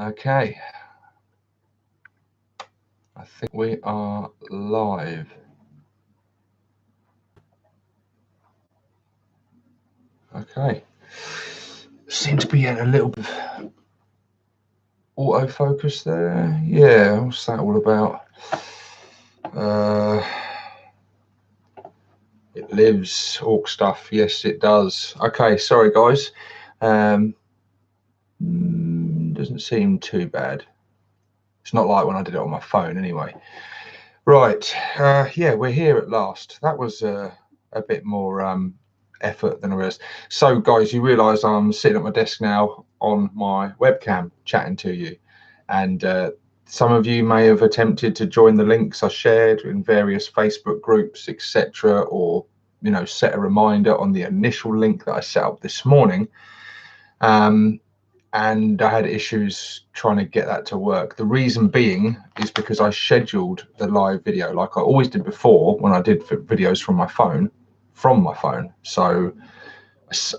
Okay, I think we are live. Okay, seem to be in a little bit of autofocus there. Yeah, what's that all about? It lives, Orc stuff. Yes, it does. Okay, sorry guys. Doesn't seem too bad. It's not like when I did it on my phone anyway. Right, yeah, we're here at last. That was a bit more effort than the rest. So guys, you realise I'm sitting at my desk now on my webcam chatting to you, and some of you may have attempted to join the links I shared in various Facebook groups, etc., or set a reminder on the initial link that I set up this morning. And I had issues trying to get that to work. The reason being is because I scheduled the live video like I always did before when I did videos from my phone. So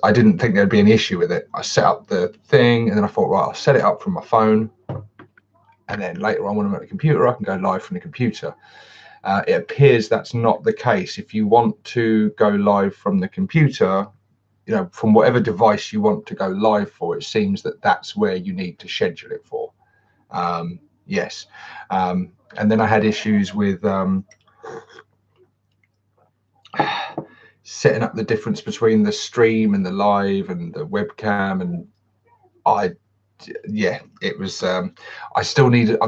I didn't think there'd be an issue with it. I set up the thing and then I thought, right, I'll set it up from my phone, and then later on when I'm at the computer I can go live from the computer. It appears that's not the case. If you want to go live from the computer, from whatever device you want to go live for, it seems that that's where you need to schedule it for. Yes. And then I had issues with setting up the difference between the stream and the live and the webcam, and it was I'm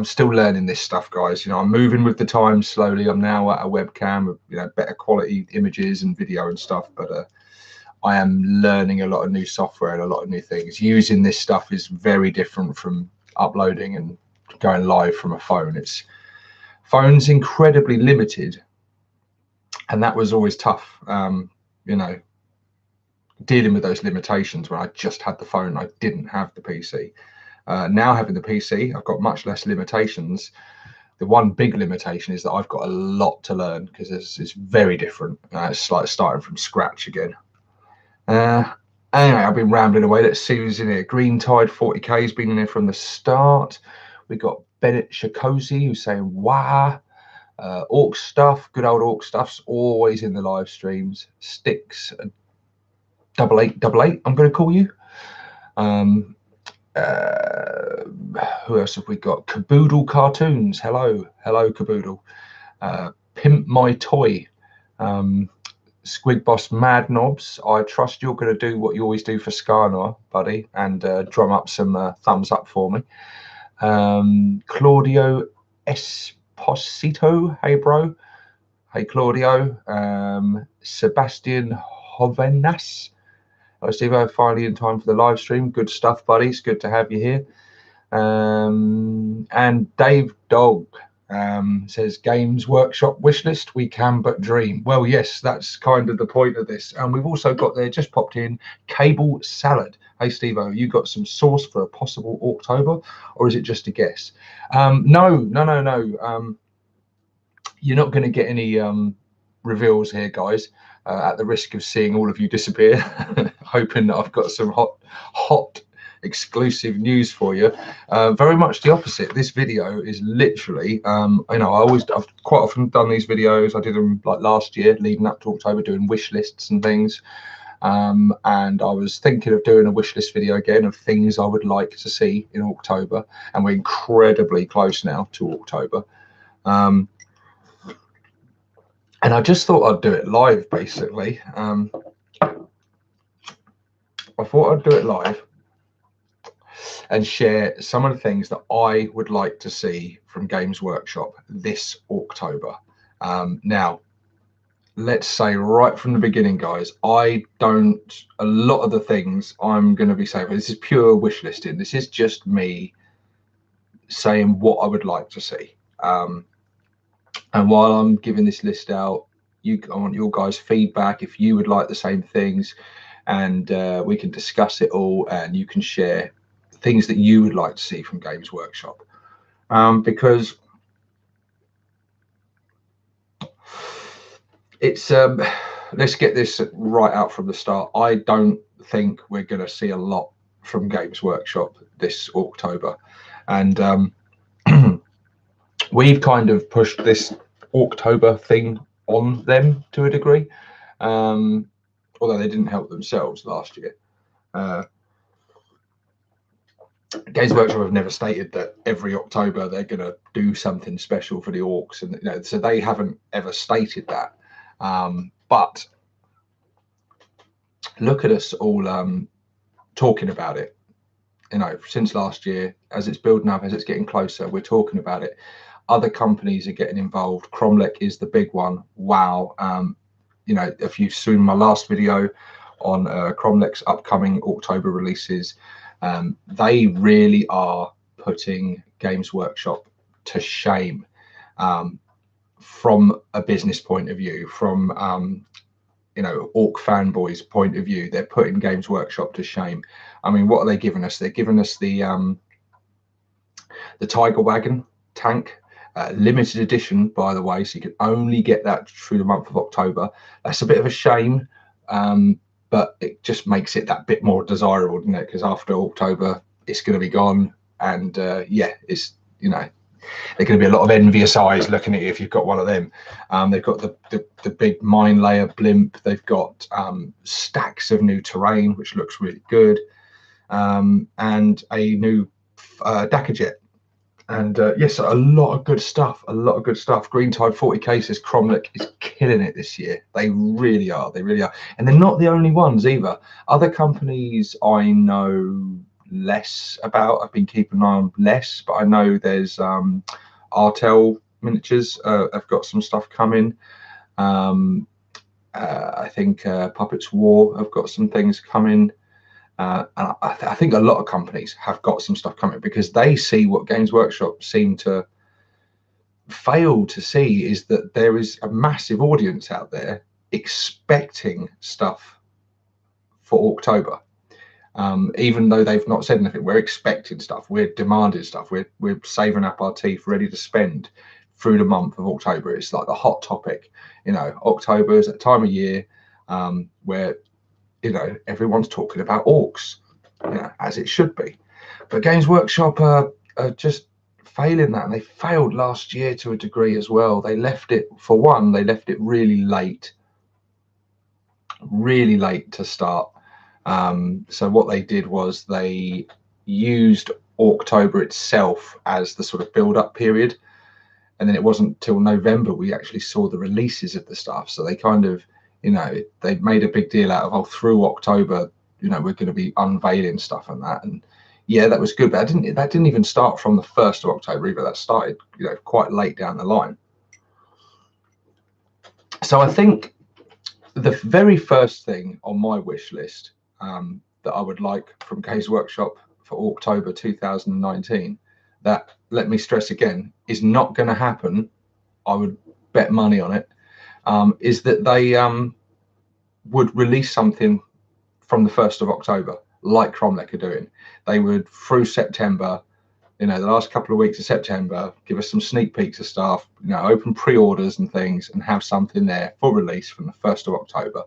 still learning this stuff, guys. I'm moving with the times slowly. I'm now at a webcam with better quality images and video and stuff, but I am learning a lot of new software and a lot of new things. Using this stuff is very different from uploading and going live from a phone. Phone's incredibly limited, and that was always tough, dealing with those limitations when I just had the phone. I didn't have the PC. Now having the PC, I've got much less limitations. The one big limitation is that I've got a lot to learn because it's very different. It's like starting from scratch again. Anyway, I've been rambling away. Let's see who's in here. Green Tide 40k has been in here from the start. We got Bennett Shakosi who's saying wow. Orc stuff, good old Orc stuff's always in the live streams. Sticks 8888, I'm going to call you. Who else have we got? Caboodle Cartoons. Hello Caboodle. Pimp My Toy. Squid Boss Mad Knobs, I trust you're going to do what you always do for Skarnar, buddy, and drum up some thumbs up for me. Claudio Esposito, hey bro. Hey Claudio. Sebastian Hovenas. Hello Stevo, finally in time for the live stream. Good stuff, buddy. It's good to have you here. And Dave Dog says Games Workshop wishlist, we can but dream. Well, yes, that's kind of the point of this. And we've also got there, just popped in, Cable Salad. Hey Stevo, you got some sauce for a possible Orktober, or is it just a guess? No. You're not going to get any reveals here, guys, at the risk of seeing all of you disappear. Hoping that I've got some hot exclusive news for you. Very much the opposite. This video is literally I've quite often done these videos. I did them like last year leading up to October, doing wish lists and things, and I was thinking of doing a wish list video again of things I would like to see in October, and we're incredibly close now to October, and I just thought I'd do it live, basically. I thought I'd do it live and share some of the things that I would like to see from Games Workshop this October. Now, let's say right from the beginning, guys, a lot of the things I'm going to be saying, this is pure wish listing. This is just me saying what I would like to see. And while I'm giving this list out, I want your guys' feedback if you would like the same things, and we can discuss it all, and you can share things that you would like to see from Games Workshop, because it's let's get this right out from the start. I don't think we're going to see a lot from Games Workshop this October. And we've kind of pushed this Orktober thing on them to a degree, although they didn't help themselves last year. Games Workshop have never stated that every October they're going to do something special for the orcs, and so they haven't ever stated that. But look at us all talking about it. Since last year, as it's building up, as it's getting closer, we're talking about it. Other companies are getting involved. Cromlech is the big one. Wow. If you've seen my last video on Cromlech's upcoming October releases, they really are putting Games Workshop to shame from a business point of view, from Orc fanboys point of view. They're putting Games Workshop to shame. I mean, what are they giving us? They're giving us the Tiger Wagon tank, limited edition, by the way, so you can only get that through the month of October. That's a bit of a shame, but it just makes it that bit more desirable, doesn't it? Because after October, it's going to be gone, and it's there are going to be a lot of envious eyes looking at you if you've got one of them. They've got the big mine layer blimp. They've got stacks of new terrain, which looks really good, and a new Dakajet. And yes, a lot of good stuff. Green Tide 40 cases. Cromlech is killing it this year. They really are. And they're not the only ones either. Other companies I know less about. I've been keeping an eye on less, but I know there's Artel Miniatures. I've got some stuff coming. I think Puppets War have got some things coming. And I think a lot of companies have got some stuff coming because they see what Games Workshop seem to fail to see, is that there is a massive audience out there expecting stuff for October. Even though they've not said anything, we're expecting stuff, we're demanding stuff, we're saving up our teeth, ready to spend through the month of October. It's like the hot topic. October is that time of year where everyone's talking about orcs, as it should be. But Games Workshop are just failing that, and they failed last year to a degree as well. They left it really late to start. So what they did was they used Orktober itself as the sort of build-up period, and then it wasn't till November we actually saw the releases of the stuff. So they kind of they made a big deal out of, through October, we're going to be unveiling stuff and that. And yeah, that was good, but that didn't even start from the 1st of October either. That started, quite late down the line. So I think the very first thing on my wish list that I would like from Games Workshop for October 2019, that, let me stress again, is not going to happen. I would bet money on it. Is that they would release something from the 1st of October, like Cromlech are doing. They would, through September, the last couple of weeks of September, give us some sneak peeks of stuff, open pre-orders and things, and have something there for release from the 1st of October.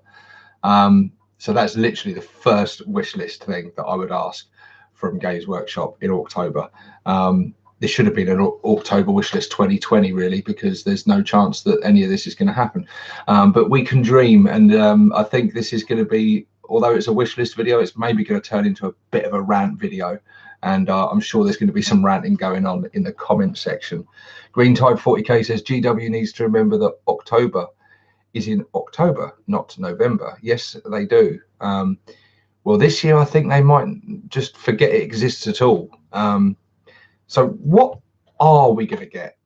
So that's literally the first wish list thing that I would ask from Games Workshop in October. This should have been an October wishlist 2020, really, because there's no chance that any of this is going to happen. But we can dream, and I think this is going to be, although it's a wishlist video, it's maybe going to turn into a bit of a rant video, and I'm sure there's going to be some ranting going on in the comment section. Green Tide 40k says GW needs to remember that October is in October, not November. Yes, they do. Well, this year I think they might just forget it exists at all. So what are we going to get?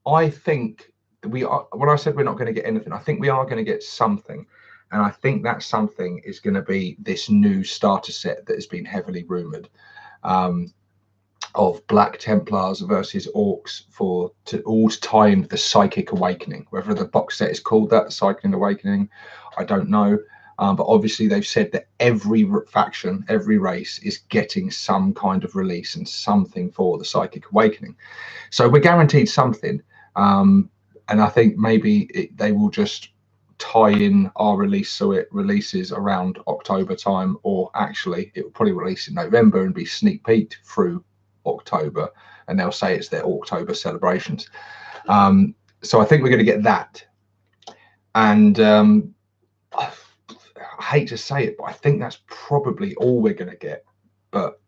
I think we are. When I said we're not going to get anything, I think we are going to get something. And I think that something is going to be this new starter set that has been heavily rumoured, of Black Templars versus Orcs all to tie in the Psychic Awakening. Whether the box set is called that, the Psychic Awakening, I don't know. But obviously they've said that every faction, every race is getting some kind of release and something for the Psychic Awakening. So we're guaranteed something. And I think maybe they will just tie in our release so it releases around October time, or actually it will probably release in November and be sneak peeked through October, and they'll say it's their Orktober celebrations. So I think we're going to get that. And I hate to say it, but I think that's probably all we're going to get. But,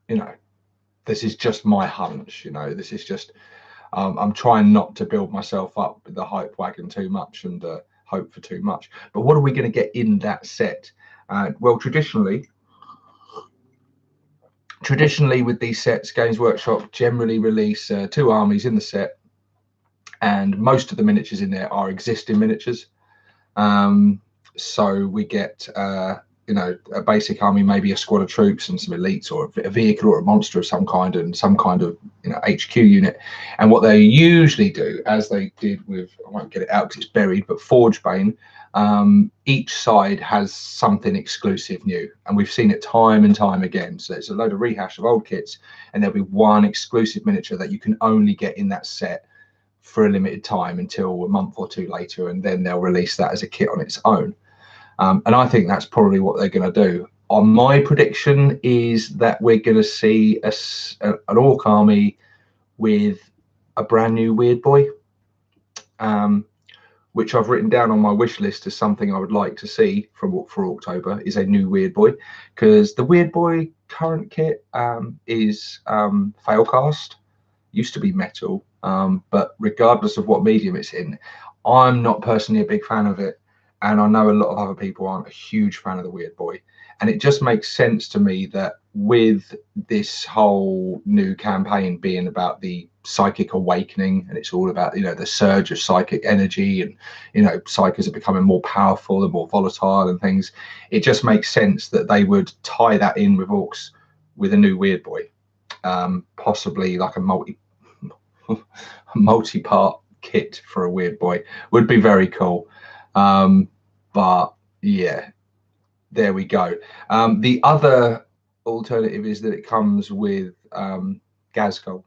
you know, this is just my hunch, you know, this is just, I'm trying not to build myself up with the hype wagon too much and hope for too much. But what are we going to get in that set? Well, traditionally with these sets, Games Workshop generally release 2 armies in the set, and most of the miniatures in there are existing miniatures. So we get you know, a basic army, maybe a squad of troops and some elites, or a vehicle or a monster of some kind, and some kind of, you know, HQ unit. And what they usually do, as they did with, I won't get it out because it's buried, but Forgebane, each side has something exclusive new, and we've seen it time and time again. So it's a load of rehash of old kits, and there'll be one exclusive miniature that you can only get in that set for a limited time until a month or 2 later, and then they'll release that as a kit on its own. And I think that's probably what they're going to do. My prediction is that we're going to see an Orc army with a brand new Weird Boy, which I've written down on my wish list as something I would like to see for Orktober, is a new Weird Boy, because the Weird Boy current kit is failcast, used to be metal, but regardless of what medium it's in, I'm not personally a big fan of it. And I know a lot of other people aren't a huge fan of the Weird Boy. And it just makes sense to me that with this whole new campaign being about the psychic awakening, and it's all about, you know, the surge of psychic energy, and, you know, psychers are becoming more powerful and more volatile and things, it just makes sense that they would tie that in with Orcs with a new Weird Boy. Possibly like a multi-part kit for a Weird Boy would be very cool. But yeah, there we go. The other alternative is that it comes with Gazgul.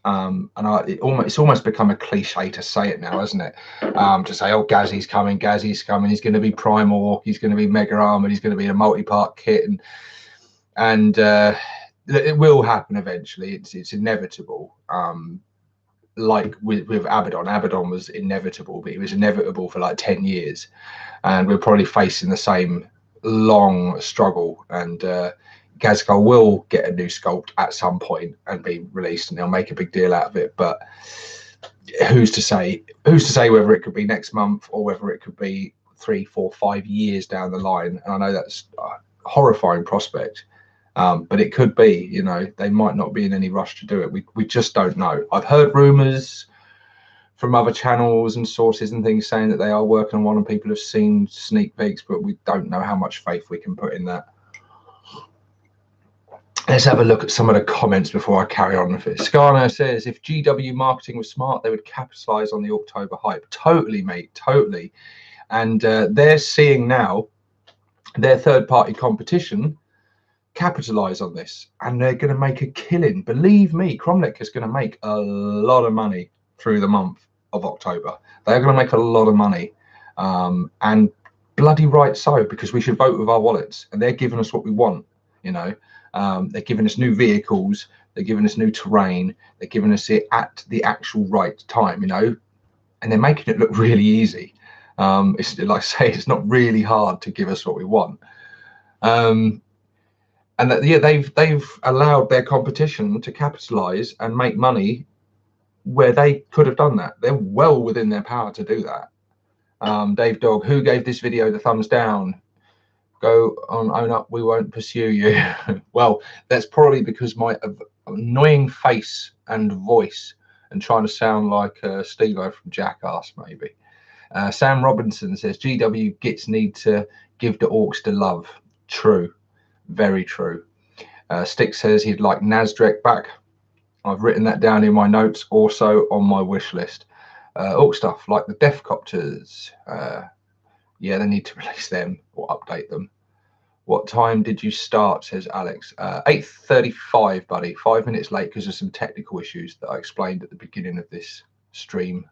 And it's almost become a cliche to say it now, hasn't it? To say, oh, Gazzy's coming, he's going to be Primal Orc, he's going to be Mega Armored, he's going to be a multi-part kit, and it will happen eventually. It's inevitable. Like with Abaddon was inevitable, but it was inevitable for like 10 years, and we're probably facing the same long struggle. And Gazgul will get a new sculpt at some point and be released, and they'll make a big deal out of it. But who's to say whether it could be next month or whether it could be 3, 4, 5 years down the line? And I know that's a horrifying prospect. But it could be, you know, they might not be in any rush to do it. We just don't know. I've heard rumors from other channels and sources and things saying that they are working on one, and people have seen sneak peeks, but we don't know how much faith we can put in that. Let's have a look at some of the comments before I carry on with it. Scarno says, if GW marketing was smart, they would capitalize on the Orktober hype. Totally, mate, totally. And they're seeing now their third-party competition capitalize on this, and they're going to make a killing. Believe me, Cromlech is going to make a lot of money through the month of October. They're going to make a lot of money, and bloody right so, because we should vote with our wallets, and they're giving us what we want. You know, they're giving us new vehicles, they're giving us new terrain, they're giving us it at the actual right time, you know, and they're making it look really easy. It's like I say, it's not really hard to give us what we want. And that, yeah, they've allowed their competition to capitalize and make money where they could have done that. They're well within their power to do that. Dave Dog, who gave this video the thumbs down? Go on, own up, we won't pursue you. Well, that's probably because my annoying face and voice and trying to sound like Stevo from Jackass, maybe. Sam Robinson says, GW gits need to give the Orcs the love. True. Very true. Stick says he'd like Nasdrek back. I've written that down in my notes, also on my wish list. Orc stuff like the Deathcopters. Yeah, they need to release them or update them. What time did you start, says Alex? 8:35, buddy. 5 minutes late because of some technical issues that I explained at the beginning of this stream.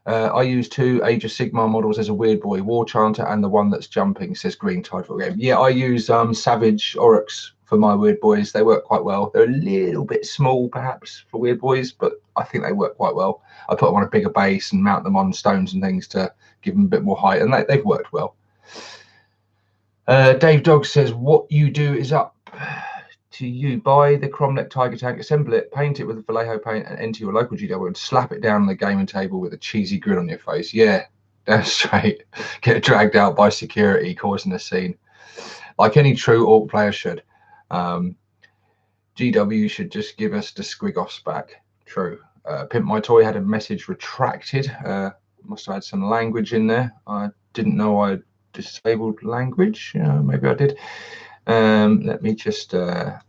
I use 2 Age of Sigmar models as a Weird Boy War Chanter and the one that's jumping, says Green Tide for game. Yeah, I use Savage Oryx for my Weird Boys. They work quite well. They're a little bit small, perhaps, for Weird Boys, but I think they work quite well. I put them on a bigger base and mount them on stones and things to give them a bit more height, and they've worked well. Dave Dog says, what you do is up to you. Buy the Cromlech Tiger Tank, assemble it, paint it with Vallejo paint, and enter your local GW and slap it down on the gaming table with a cheesy grin on your face. Yeah, that's straight. Get dragged out by security, causing a scene. Like any true Orc player should. GW should just give us the squig-offs back. True. Pimp My Toy had a message retracted. Must have had some language in there. I didn't know I disabled language. Maybe I did. Let me just I'm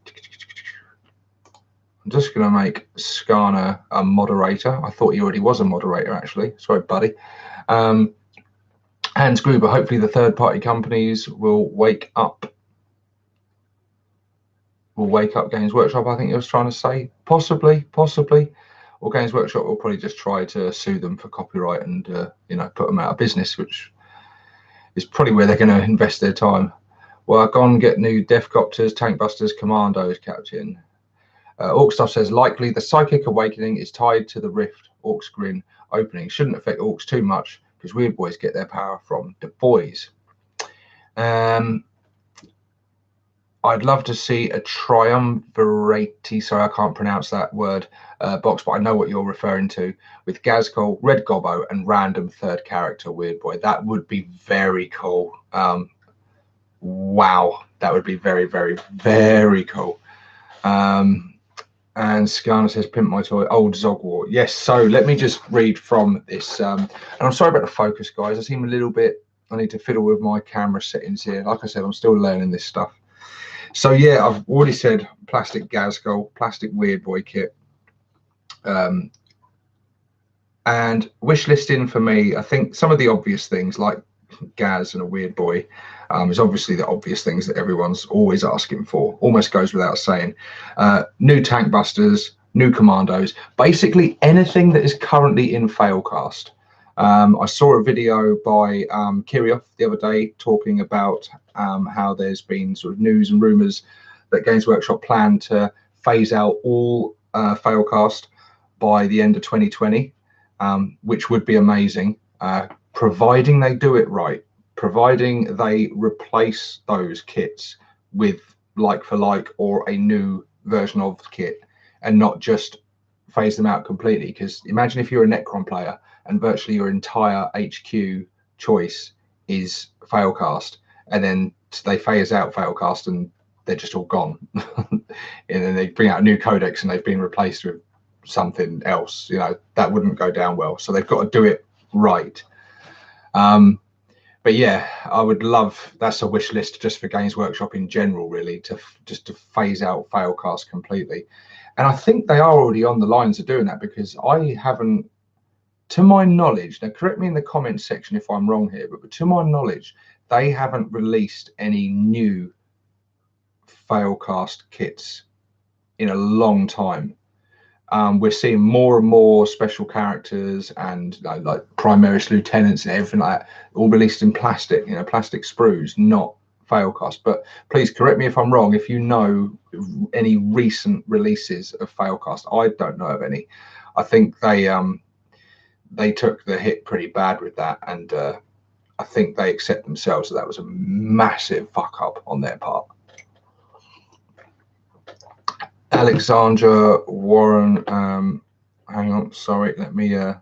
just going to make Skarner a moderator. I thought he already was a moderator, actually. Sorry, buddy. Hans Gruber, hopefully the third-party companies will wake up. Games Workshop, I think he was trying to say. Possibly. Or Games Workshop will probably just try to sue them for copyright and put them out of business, which is probably where they're going to invest their time. Well, go on, get new Deathcopters, Tankbusters, Commandos, Captain. Orc Stuff says, likely the Psychic Awakening is tied to the Rift Orcs Grin opening. Shouldn't affect Orcs too much because Weird Boys get their power from the boys. I'd love to see a triumvirate, sorry, I can't pronounce that word, box, but I know what you're referring to, with Gazgol, Red Gobbo, and random third character Weird Boy. That would be very cool. Wow, that would be very, very, very cool. And Skarner says, Pimp My Toy, old Zogwart. Yes, so let me just read from this. And I'm sorry about the focus, guys. I seem a little bit, I need to fiddle with my camera settings here. Like I said, I'm still learning this stuff. So yeah, I've already said plastic Gazgol, plastic Weird Boy kit. And wish listing for me, I think some of the obvious things like Gaz and a Weird Boy is obviously the obvious things that everyone's always asking for. Almost goes without saying. New Tank Busters, new Commandos, basically anything that is currently in Failcast. I saw a video by Kirioth the other day talking about how there's been sort of news and rumours that Games Workshop plan to phase out all Failcast by the end of 2020, which would be amazing, providing they do it right, providing they replace those kits with like for like or a new version of the kit and not just phase them out completely. Because imagine if you're a Necron player and virtually your entire HQ choice is Failcast, and then they phase out Failcast and they're just all gone. And then they bring out a new codex and they've been replaced with something else. That wouldn't go down well. So they've got to do it right. But yeah, I would love, that's a wish list just for Games Workshop in general, really, to phase out Failcast completely. And I think they are already on the lines of doing that, because I haven't, to my knowledge, now correct me in the comments section if I'm wrong here, but to my knowledge, they haven't released any new Failcast kits in a long time. We're seeing more and more special characters and like Primaris Lieutenants and everything like that, all released in plastic, plastic sprues, not Failcast. But please correct me if I'm wrong, if you know any recent releases of Failcast. I don't know of any. I think they took the hit pretty bad with that, and I think they accept themselves that was a massive fuck up on their part. Alexandra Warren, hang on, sorry, let me get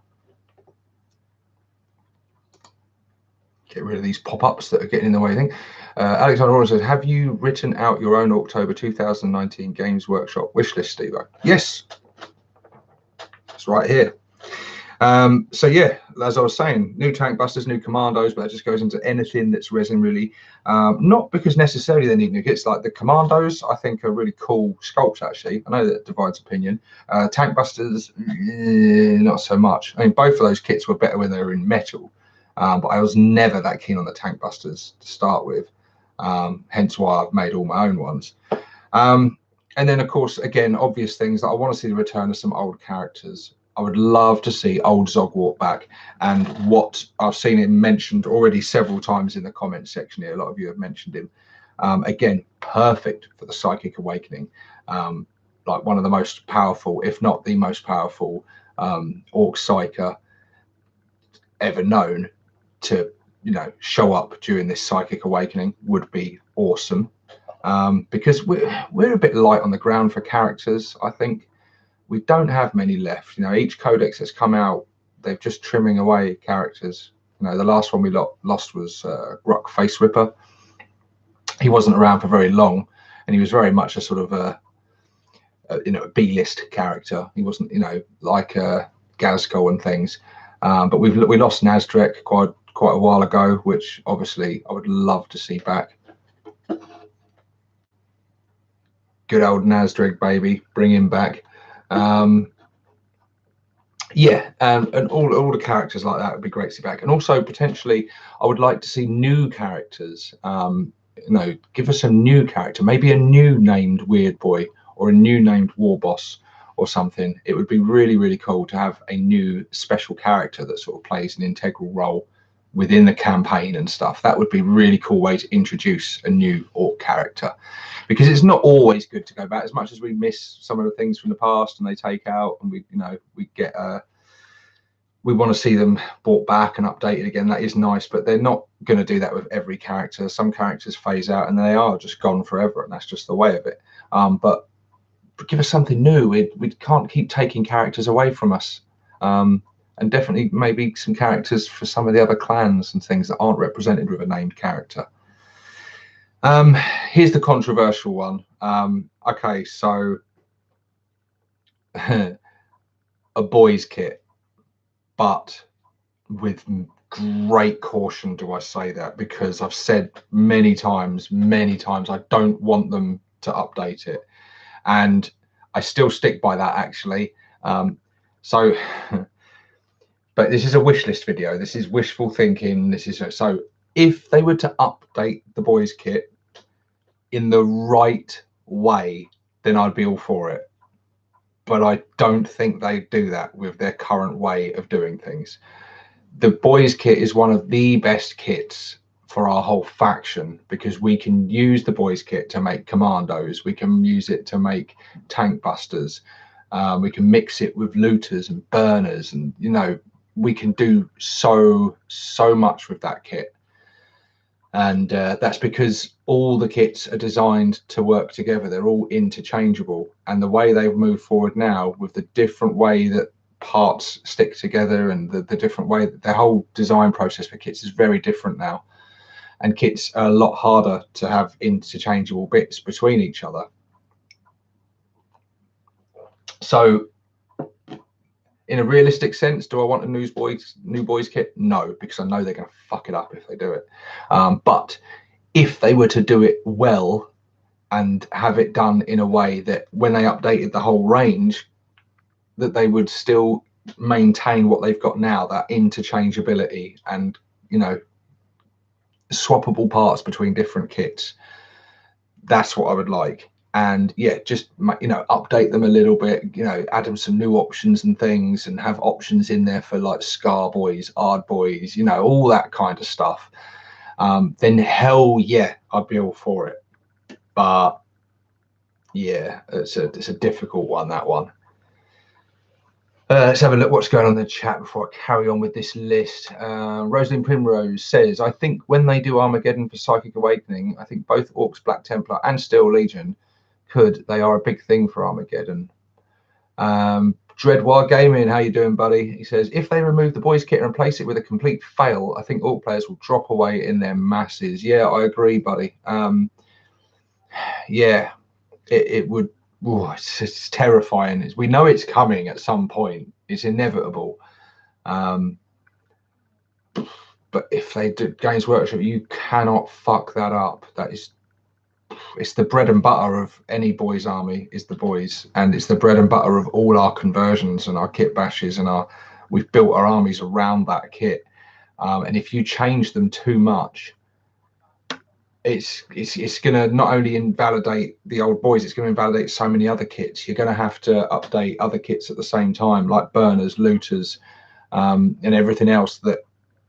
rid of these pop-ups that are getting in the way thing. Alexandra Warren says, have you written out your own Orktober 2019 Games Workshop wishlist, Stevo? Yes, it's right here. So yeah, as I was saying, new Tank Busters, new Commandos, but that just goes into anything that's resin, really. Not because necessarily they need new kits. Like the Commandos, I think are really cool sculpts, actually. I know that divides opinion. Tank Busters, not so much. I mean, both of those kits were better when they were in metal, but I was never that keen on the Tank Busters to start with. Hence why I've made all my own ones. And then, of course, again, obvious things that I want to see the return of some old characters. I would love to see old Zogwart back. And what I've seen him mentioned already several times in the comments section here, a lot of you have mentioned him. Again, perfect for the Psychic Awakening. Like one of the most powerful, if not the most powerful, Orc Psyker ever known to, you know, show up during this Psychic Awakening would be awesome. Because we're a bit light on the ground for characters. I think we don't have many left. You know, each codex that's come out, they're just trimming away characters. You know, the last one we lost was Gruck Face Ripper. He wasn't around for very long, and he was very much a sort of a B-list character. He wasn't, you know, like Gazco and things. But we lost Nazdrek quite a while ago, which obviously I would love to see back. Good old Nazdreg, baby, bring him back. Yeah, and all the characters like that would be great to see back. And also potentially, I would like to see new characters. You know, give us a new character, maybe a new named Weird Boy or a new named War Boss or something. It would be really, really cool to have a new special character that sort of plays an integral role within the campaign and stuff. That would be a really cool way to introduce a new Orc character, because it's not always good to go back. As much as we miss some of the things from the past and they take out, and we want to see them brought back and updated again. That is nice, but they're not going to do that with every character. Some characters phase out and they are just gone forever, and that's just the way of it. But give us something new. We can't keep taking characters away from us. And definitely maybe some characters for some of the other clans and things that aren't represented with a named character. Here's the controversial one. Okay, so a boyz kit, but with great caution do I say that, because I've said many times, I don't want them to update it. And I still stick by that, actually. But this is a wish list video. This is wishful thinking. So if they were to update the boyz kit in the right way, then I'd be all for it. But I don't think they do that with their current way of doing things. The boyz kit is one of the best kits for our whole faction, because we can use the boyz kit to make commandos. We can use it to make tank busters. We can mix it with looters and burners, and, you know, we can do so much with that kit. And that's because all the kits are designed to work together. They're all interchangeable. And the way they've moved forward now, with the different way that parts stick together and the different way that the whole design process for kits is very different now. And kits are a lot harder to have interchangeable bits between each other. So in a realistic sense, do I want a new boyz kit? No, because I know they're going to fuck it up if they do it. But if they were to do it well and have it done in a way that when they updated the whole range, that they would still maintain what they've got now, that interchangeability and, you know, swappable parts between different kits. That's what I would like. And yeah, just, you know, update them a little bit, you know, add them some new options and things, and have options in there for like Scar Boys, Ard Boys, you know, all that kind of stuff. Then hell yeah, I'd be all for it. But yeah, it's a difficult one, that one. Let's have a look what's going on in the chat before I carry on with this list. Rosalind Primrose says, I think when they do Armageddon for Psychic Awakening, I think both Orcs, Black Templar and Steel Legion they are a big thing for Armageddon. Dreadwire Gaming, how you doing, buddy? He says, if they remove the boyz kit and replace it with a complete fail, I think Orc players will drop away in their masses. Yeah, I agree, buddy. Yeah, it would. Ooh, it's terrifying. We know it's coming at some point. It's inevitable. But if they do Games Workshop, you cannot fuck that up. It's the bread and butter of any boys army, is the boyz, and it's the bread and butter of all our conversions and our kit bashes, and we've built our armies around that kit. And if you change them too much, it's going to not only invalidate the old boys, it's going to invalidate so many other kits. You're going to have to update other kits at the same time, like burners, looters, and everything else that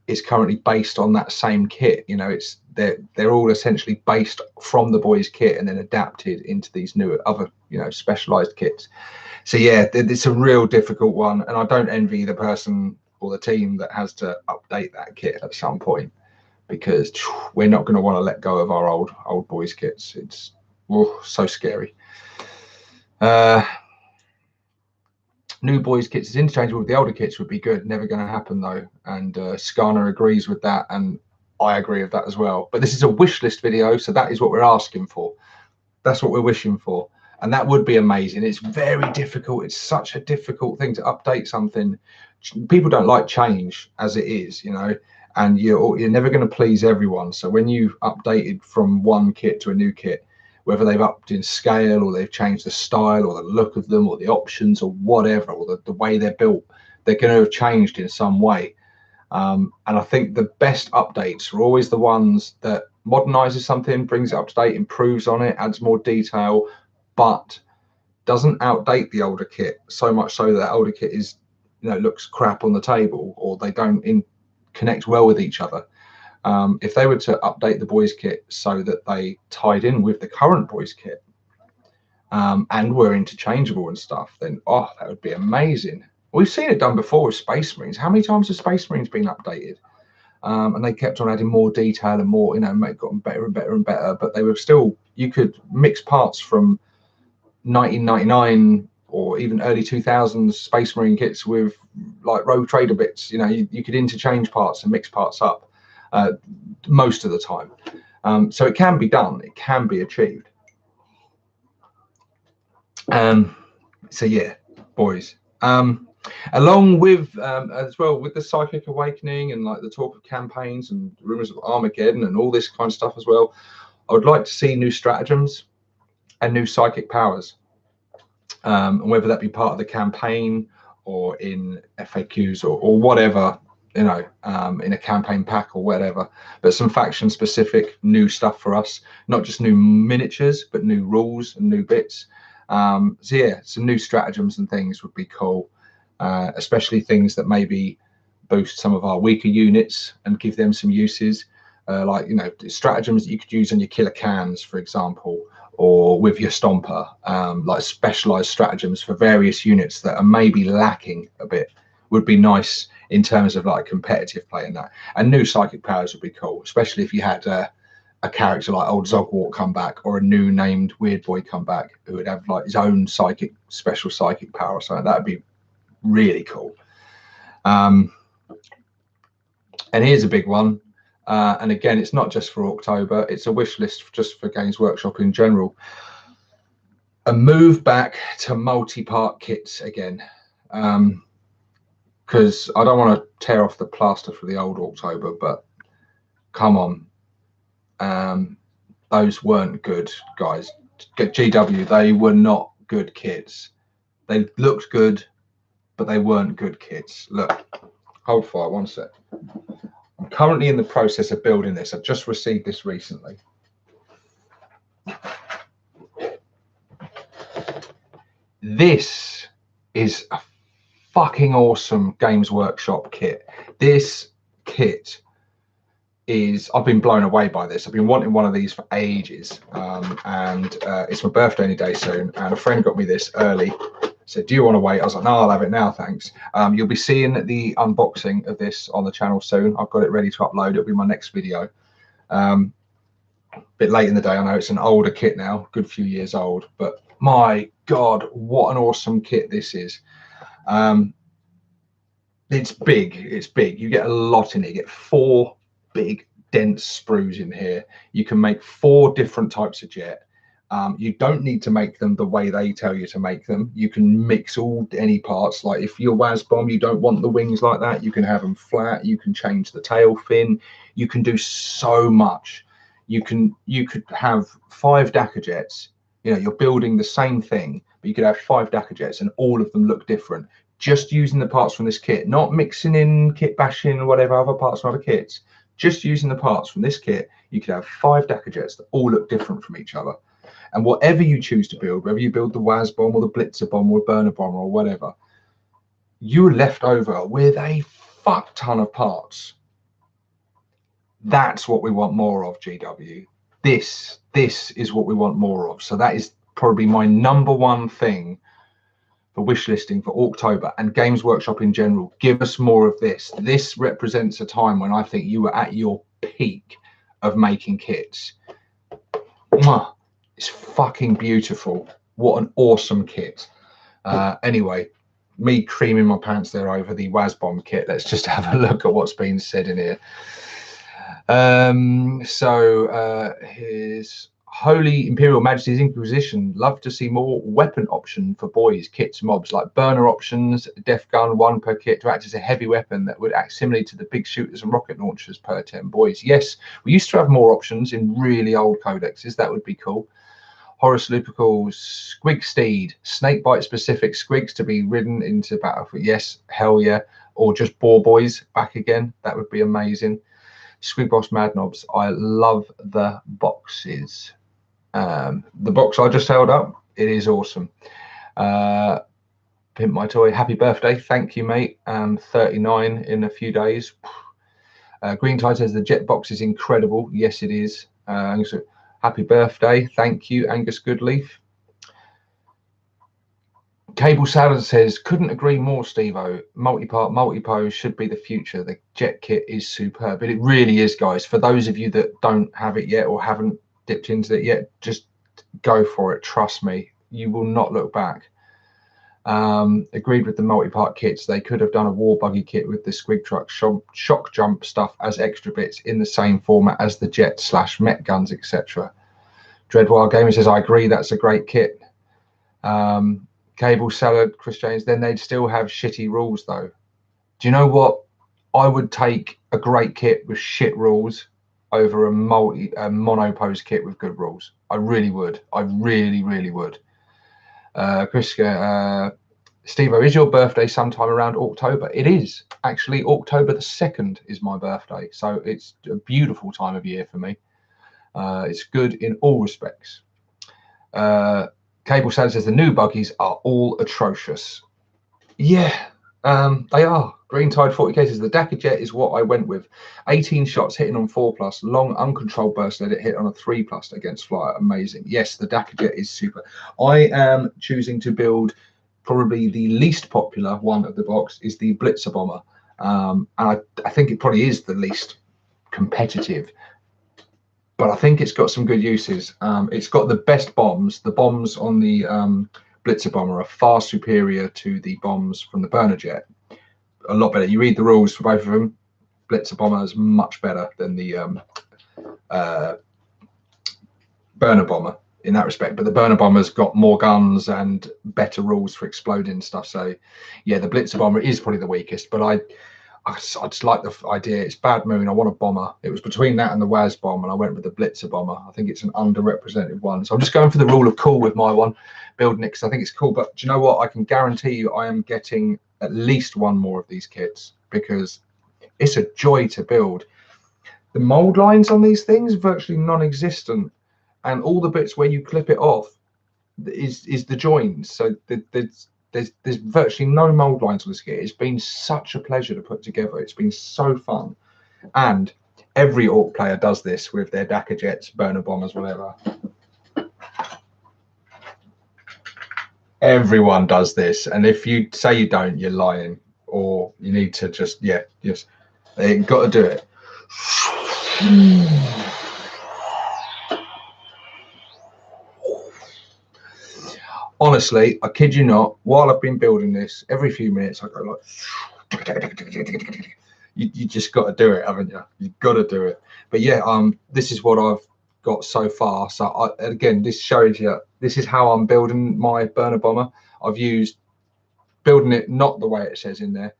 is currently based on that same kit. You know, they're all essentially based from the boys kit and then adapted into these new other, you know, specialized kits. So yeah, it's a real difficult one, and I don't envy the person or the team that has to update that kit at some point, because we're not going to want to let go of our old boys kits. It's so scary. New boys kits is interchangeable with the older kits would be good. Never going to happen though, and Skarner agrees with that, and I agree with that as well. But this is a wish list video, so that is what we're asking for. That's what we're wishing for, and that would be amazing. It's very difficult. It's such a difficult thing to update something. People don't like change as it is, you know, and you're never going to please everyone. So when you've updated from one kit to a new kit, whether they've upped in scale or they've changed the style or the look of them or the options or whatever, or the way they're built, they're going to have changed in some way. And I think the best updates are always the ones that modernizes something, brings it up to date, improves on it, adds more detail, but doesn't outdate the older kit so much so that older kit is, you know, looks crap on the table, or they don't connect well with each other. If they were to update the boys kit so that they tied in with the current boys kit and were interchangeable and stuff, then that would be amazing. We've seen it done before with Space Marines. How many times have Space Marines been updated? And they kept on adding more detail and more, you know, gotten better and better and better, but they were still, you could mix parts from 1999 or even early 2000s Space Marine kits with like Rogue Trader bits. You know, you could interchange parts and mix parts up most of the time. So it can be done, it can be achieved. So yeah, boys. Along with as well with the Psychic Awakening and like the talk of campaigns and rumors of Armageddon and all this kind of stuff as well, I would like to see new stratagems and new psychic powers, and whether that be part of the campaign or in FAQs or whatever, you know, in a campaign pack or whatever, but some faction specific new stuff for us, not just new miniatures but new rules and new bits. So yeah, some new stratagems and things would be cool. Especially things that maybe boost some of our weaker units and give them some uses, like, you know, stratagems that you could use on your killer cans, for example, or with your stomper, like specialized stratagems for various units that are maybe lacking a bit would be nice in terms of like competitive play in that. And new psychic powers would be cool, especially if you had a character like old Zogwart come back, or a new named Weird Boy come back who would have like his own special psychic power or something. That'd be really cool. And here's a big one, and again, it's not just for Orktober, it's a wish list just for Games Workshop in general. A move back to multi-part kits again, because I don't want to tear off the plaster for the old Orktober, but come on, those weren't good, guys. GW, they were not good kits. They looked good, but they weren't good kits. Look, hold fire one sec. I'm currently in the process of building this. I've just received this recently. This is a fucking awesome Games Workshop kit. This kit is, I've been blown away by this. I've been wanting one of these for ages, and it's my birthday any day soon, and a friend got me this early. Said, do you want to wait? I was like, no, I'll have it now, thanks. You'll be seeing the unboxing of this on the channel soon. I've got it ready to upload. It'll be my next video. Bit late in the day, I know. It's an older kit now, good few years old, but my God, what an awesome kit this is. It's big. It's big. You get a lot in it. You get 4 big, dense sprues in here. You can make 4 different types of jet. You don't need to make them the way they tell you to make them. You can mix any parts. Like if you're WAS bomb, you don't want the wings like that, you can have them flat. You can change the tail fin. You can do so much. You could have 5 Dakar jets. You know, you're building the same thing, but you could have 5 Dakar jets and all of them look different. Just using the parts from this kit, not mixing in kit bashing or whatever other parts from other kits. just using the parts from this kit, you could have 5 Dakar jets that all look different from each other. And whatever you choose to build, whether you build the WAS bomb or the Blitzer bomb or burner bomber or whatever, you're left over with a fuck ton of parts. That's what we want more of, GW. This is what we want more of. So that is probably my #1 thing for wish listing for Orktober and Games Workshop in general. Give us more of this. This represents a time when I think you were at your peak of making kits. Mwah. It's fucking beautiful. What an awesome kit. Anyway, me creaming my pants there over the WAS bomb kit. Let's just have a look at what's been said in here. His Holy Imperial Majesty's Inquisition love to see more weapon option for boys, kits, mobs, like burner options, def gun, 1 per kit to act as a heavy weapon that would act similarly to the big shooters and rocket launchers per 10 boys. Yes, we used to have more options in really old codexes. That would be cool. Horace Lupercal, Squig Steed, snakebite specific squigs to be ridden into battlefield. Yes, hell yeah. Or just boar boys back again. That would be amazing. Squig Boss Mad Knobs. I love the boxes. The box I just held up, it is awesome. Pimp My Toy, happy birthday. Thank you, mate. 39 in a few days. Green Tide says the jet box is incredible. Yes, it is. Happy birthday. Thank you, Angus Goodleaf. Cable Salad says, couldn't agree more, Stevo. Multi-part, multi-pose should be the future. The jet kit is superb. But it really is, guys. For those of you that don't have it yet or haven't dipped into it yet, just go for it. Trust me. You will not look back. Agreed with the multi-part kits. They could have done a war buggy kit with the squig truck shock jump stuff as extra bits in the same format as the jet / mech guns, etc. Dreadwild Gamer says, I agree. That's a great kit. Cable Salad, Chris James, then they'd still have shitty rules though. Do you know what? I would take a great kit with shit rules over a mono pose kit with good rules. I really would. I really, really would. Chris, Stevo, is your birthday sometime around October? It is. Actually, October the 2nd is my birthday. So it's a beautiful time of year for me. It's good in all respects. Cable Salad says the new buggies are all atrocious. Yeah, they are. Green Tide 40 cases. The Dakar Jet is what I went with. 18 shots hitting on 4+, long uncontrolled burst let it hit on a 3+ against flyer. Amazing. Yes, the Dakar Jet is super. I am choosing to build probably the least popular one of the box is the Blitzer bomber. And I think it probably is the least competitive. But I think it's got some good uses. It's got the best bombs. The bombs on the Blitzer bomber are far superior to the bombs from the burner jet. A lot better. You read the rules for both of them. Blitzer bomber is much better than the burner bomber in that respect. But the burner bomber's got more guns and better rules for exploding stuff. So yeah, the Blitzer bomber is probably the weakest. But I just like the idea. It's Bad Moon. I want a bomber. It was between that and the WAS bomb, and I went with the Blitzer bomber. I think it's an underrepresented one. So I'm just going for the rule of cool with my one, building it because I think it's cool. But do you know what? I can guarantee you I am getting at least one more of these kits because it's a joy to build. The mold lines on these things are virtually non-existent, and all the bits where you clip it off is the joins. So there's virtually no mold lines on this kit. It's been such a pleasure to put together. It's been so fun, and every Orc player does this with their Dakar jets, burner bombers, whatever. Everyone does this, and if you say you don't, you're lying, or you need to just you got to do it. Honestly, I kid you not, while I've been building this, every few minutes I go like, you just got to do it, haven't you? You've got to do it. But yeah, this is what I've got so far. So again, this shows you, this is how I'm building my burner bomber. I've used building it not the way it says in there.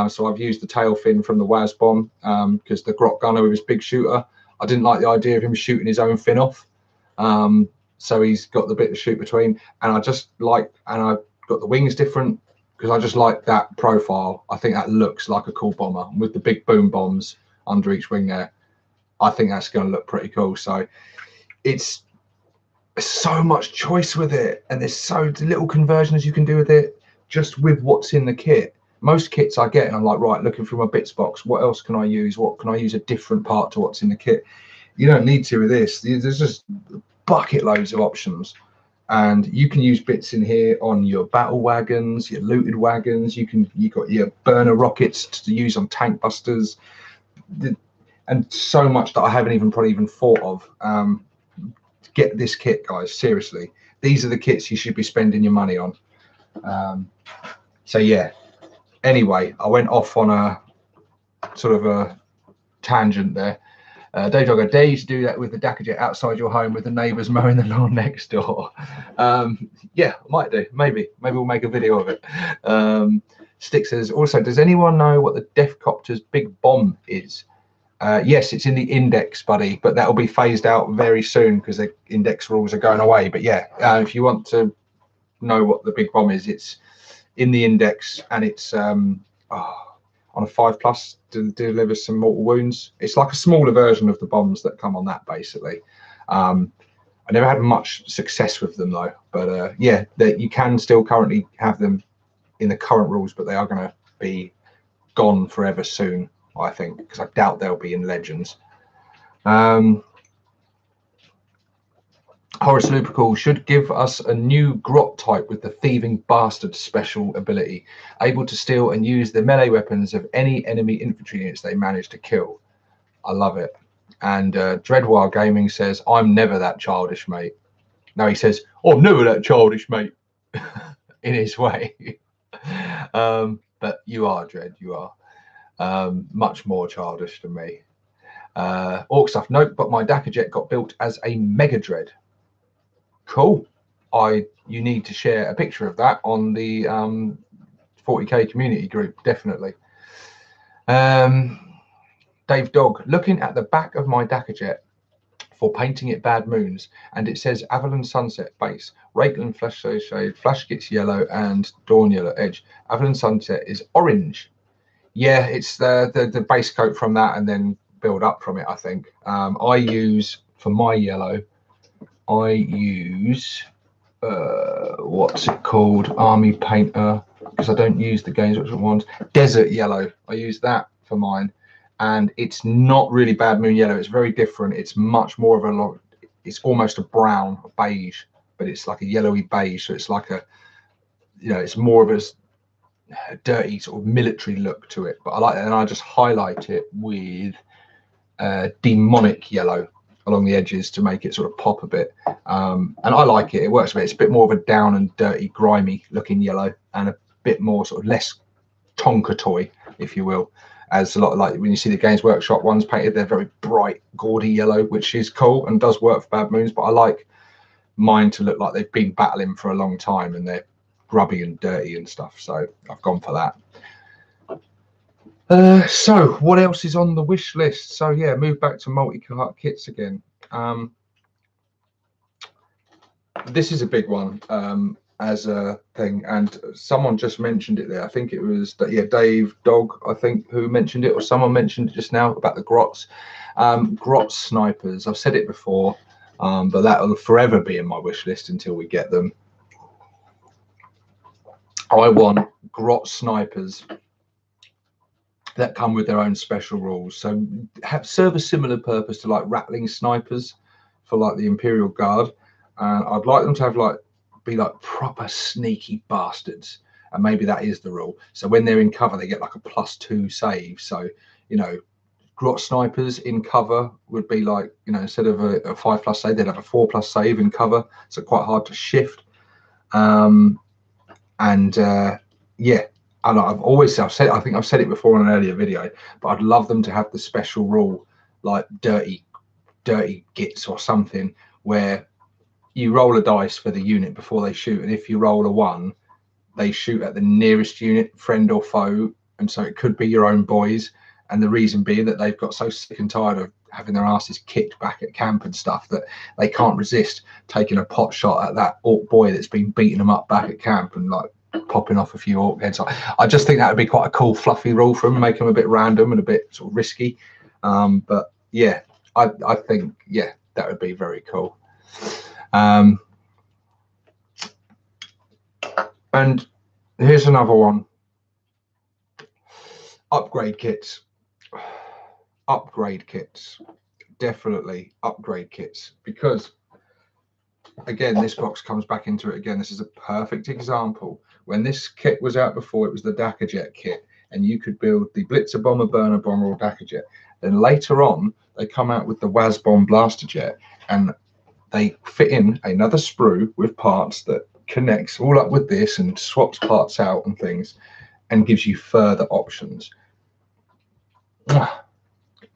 So I've used the tail fin from the WAS bomb because the Grot gunner with his big shooter, I didn't like the idea of him shooting his own fin off. So he's got the bit to shoot between, and I just like, and I've got the wings different because I just like that profile. I think that looks like a cool bomber with the big boom bombs under each wing there. I think that's going to look pretty cool. So it's so much choice with it, and there's so little conversions you can do with it just with what's in the kit. Most kits I get and I'm like, right, looking through my bits box, what else can I use? What can I use a different part to what's in the kit? You don't need to with this. There's just bucket loads of options, and you can use bits in here on your battle wagons, your looted wagons. You got your burner rockets to use on tank busters, and so much that I haven't probably even thought of. Get this kit, guys, seriously. These are the kits you should be spending your money on. So yeah, anyway, I went off on a sort of a tangent there. Dave Dogger, dare you to do that with the Dakajet outside your home with the neighbours mowing the lawn next door? Yeah, I might do. Maybe we'll make a video of it. Stick says, also, does anyone know what the Defcopter's big bomb is? Yes, it's in the index, buddy, but that'll be phased out very soon because the index rules are going away. But yeah, if you want to know what the big bomb is, it's in the index, and it's on a 5+ to deliver some mortal wounds. It's like a smaller version of the bombs that come on that, basically. I never had much success with them though, but yeah, you can still currently have them in the current rules, but they are going to be gone forever soon, I think, because I doubt they'll be in Legends. Horace Lupercal should give us a new grot type with the Thieving Bastard special ability, able to steal and use the melee weapons of any enemy infantry units they manage to kill. I love it. And Dreadwire Gaming says, I'm never that childish, mate. No, he says, I'm never that childish, mate, in his way. But you are, Dread, you are. Much more childish than me. Orc stuff, nope, but my Dakajet got built as a Mega Dread. Cool. You need to share a picture of that on the 40k community group, definitely. Dave Dog, looking at the back of my Dakajet for painting it Bad Moons, and it says Avalon Sunset base, Rakeland Flash Shade, Flash Gets yellow, and Dawn yellow edge. Avalon Sunset is orange. Yeah, it's the base coat from that, and then build up from it, I think. I use, for my yellow, I use what's it called, Army Painter, because I don't use the Games Workshop ones. Desert yellow, I use that for mine, and it's not really Bad Moon yellow. It's very different. It's much more of it's almost a brown, a beige, but it's like a yellowy beige. So it's like it's more of a dirty sort of military look to it. But I like that, and I just highlight it with demonic yellow along the edges to make it sort of pop a bit, and I like it. It works a bit. It's a bit more of a down and dirty, grimy looking yellow, and a bit more sort of less Tonka toy, if you will, as a lot of, like when you see the Games Workshop ones painted, they're very bright, gaudy yellow, which is cool and does work for Bad Moons. But I like mine to look like they've been battling for a long time and they're grubby and dirty and stuff. So I've gone for that. So what else is on the wish list? So yeah, move back to multi-cart kits again. This is a big one as a thing, and someone just mentioned it there. I think it was Dave Dog, I think, who mentioned it, or someone mentioned it just now about the grots. Grot snipers. I've said it before, but that will forever be in my wish list until we get them. I want grot snipers that come with their own special rules, so serve a similar purpose to like rattling snipers for like the Imperial Guard. I'd like them to have be like proper sneaky bastards, and maybe that is the rule. So when they're in cover, they get like a +2 save. So grot snipers in cover would be like, instead of a 5+ save, they'd have a 4+ save in cover, so quite hard to shift. Yeah. And I think I've said it before in an earlier video, but I'd love them to have the special rule, like dirty gits or something, where you roll a dice for the unit before they shoot, and if you roll a 1, they shoot at the nearest unit, friend or foe, and so it could be your own boys. And the reason being that they've got so sick and tired of having their asses kicked back at camp and stuff that they can't resist taking a pot shot at that orc boy that's been beating them up back at camp and like popping off a few orc heads. I just think that would be quite a cool fluffy rule for them, make them a bit random and a bit sort of risky. But yeah, I think, yeah, that would be very cool. And here's another one. Upgrade kits. Upgrade kits. Definitely upgrade kits, because again, this box comes back into it again. This is a perfect example. When this kit was out before, it was the Dakajet kit, and you could build the Blitzer Bomber, Burner Bomber, or Dakajet. Then later on, they come out with the Waz Bomb Blaster Jet, and they fit in another sprue with parts that connects all up with this and swaps parts out and things, and gives you further options.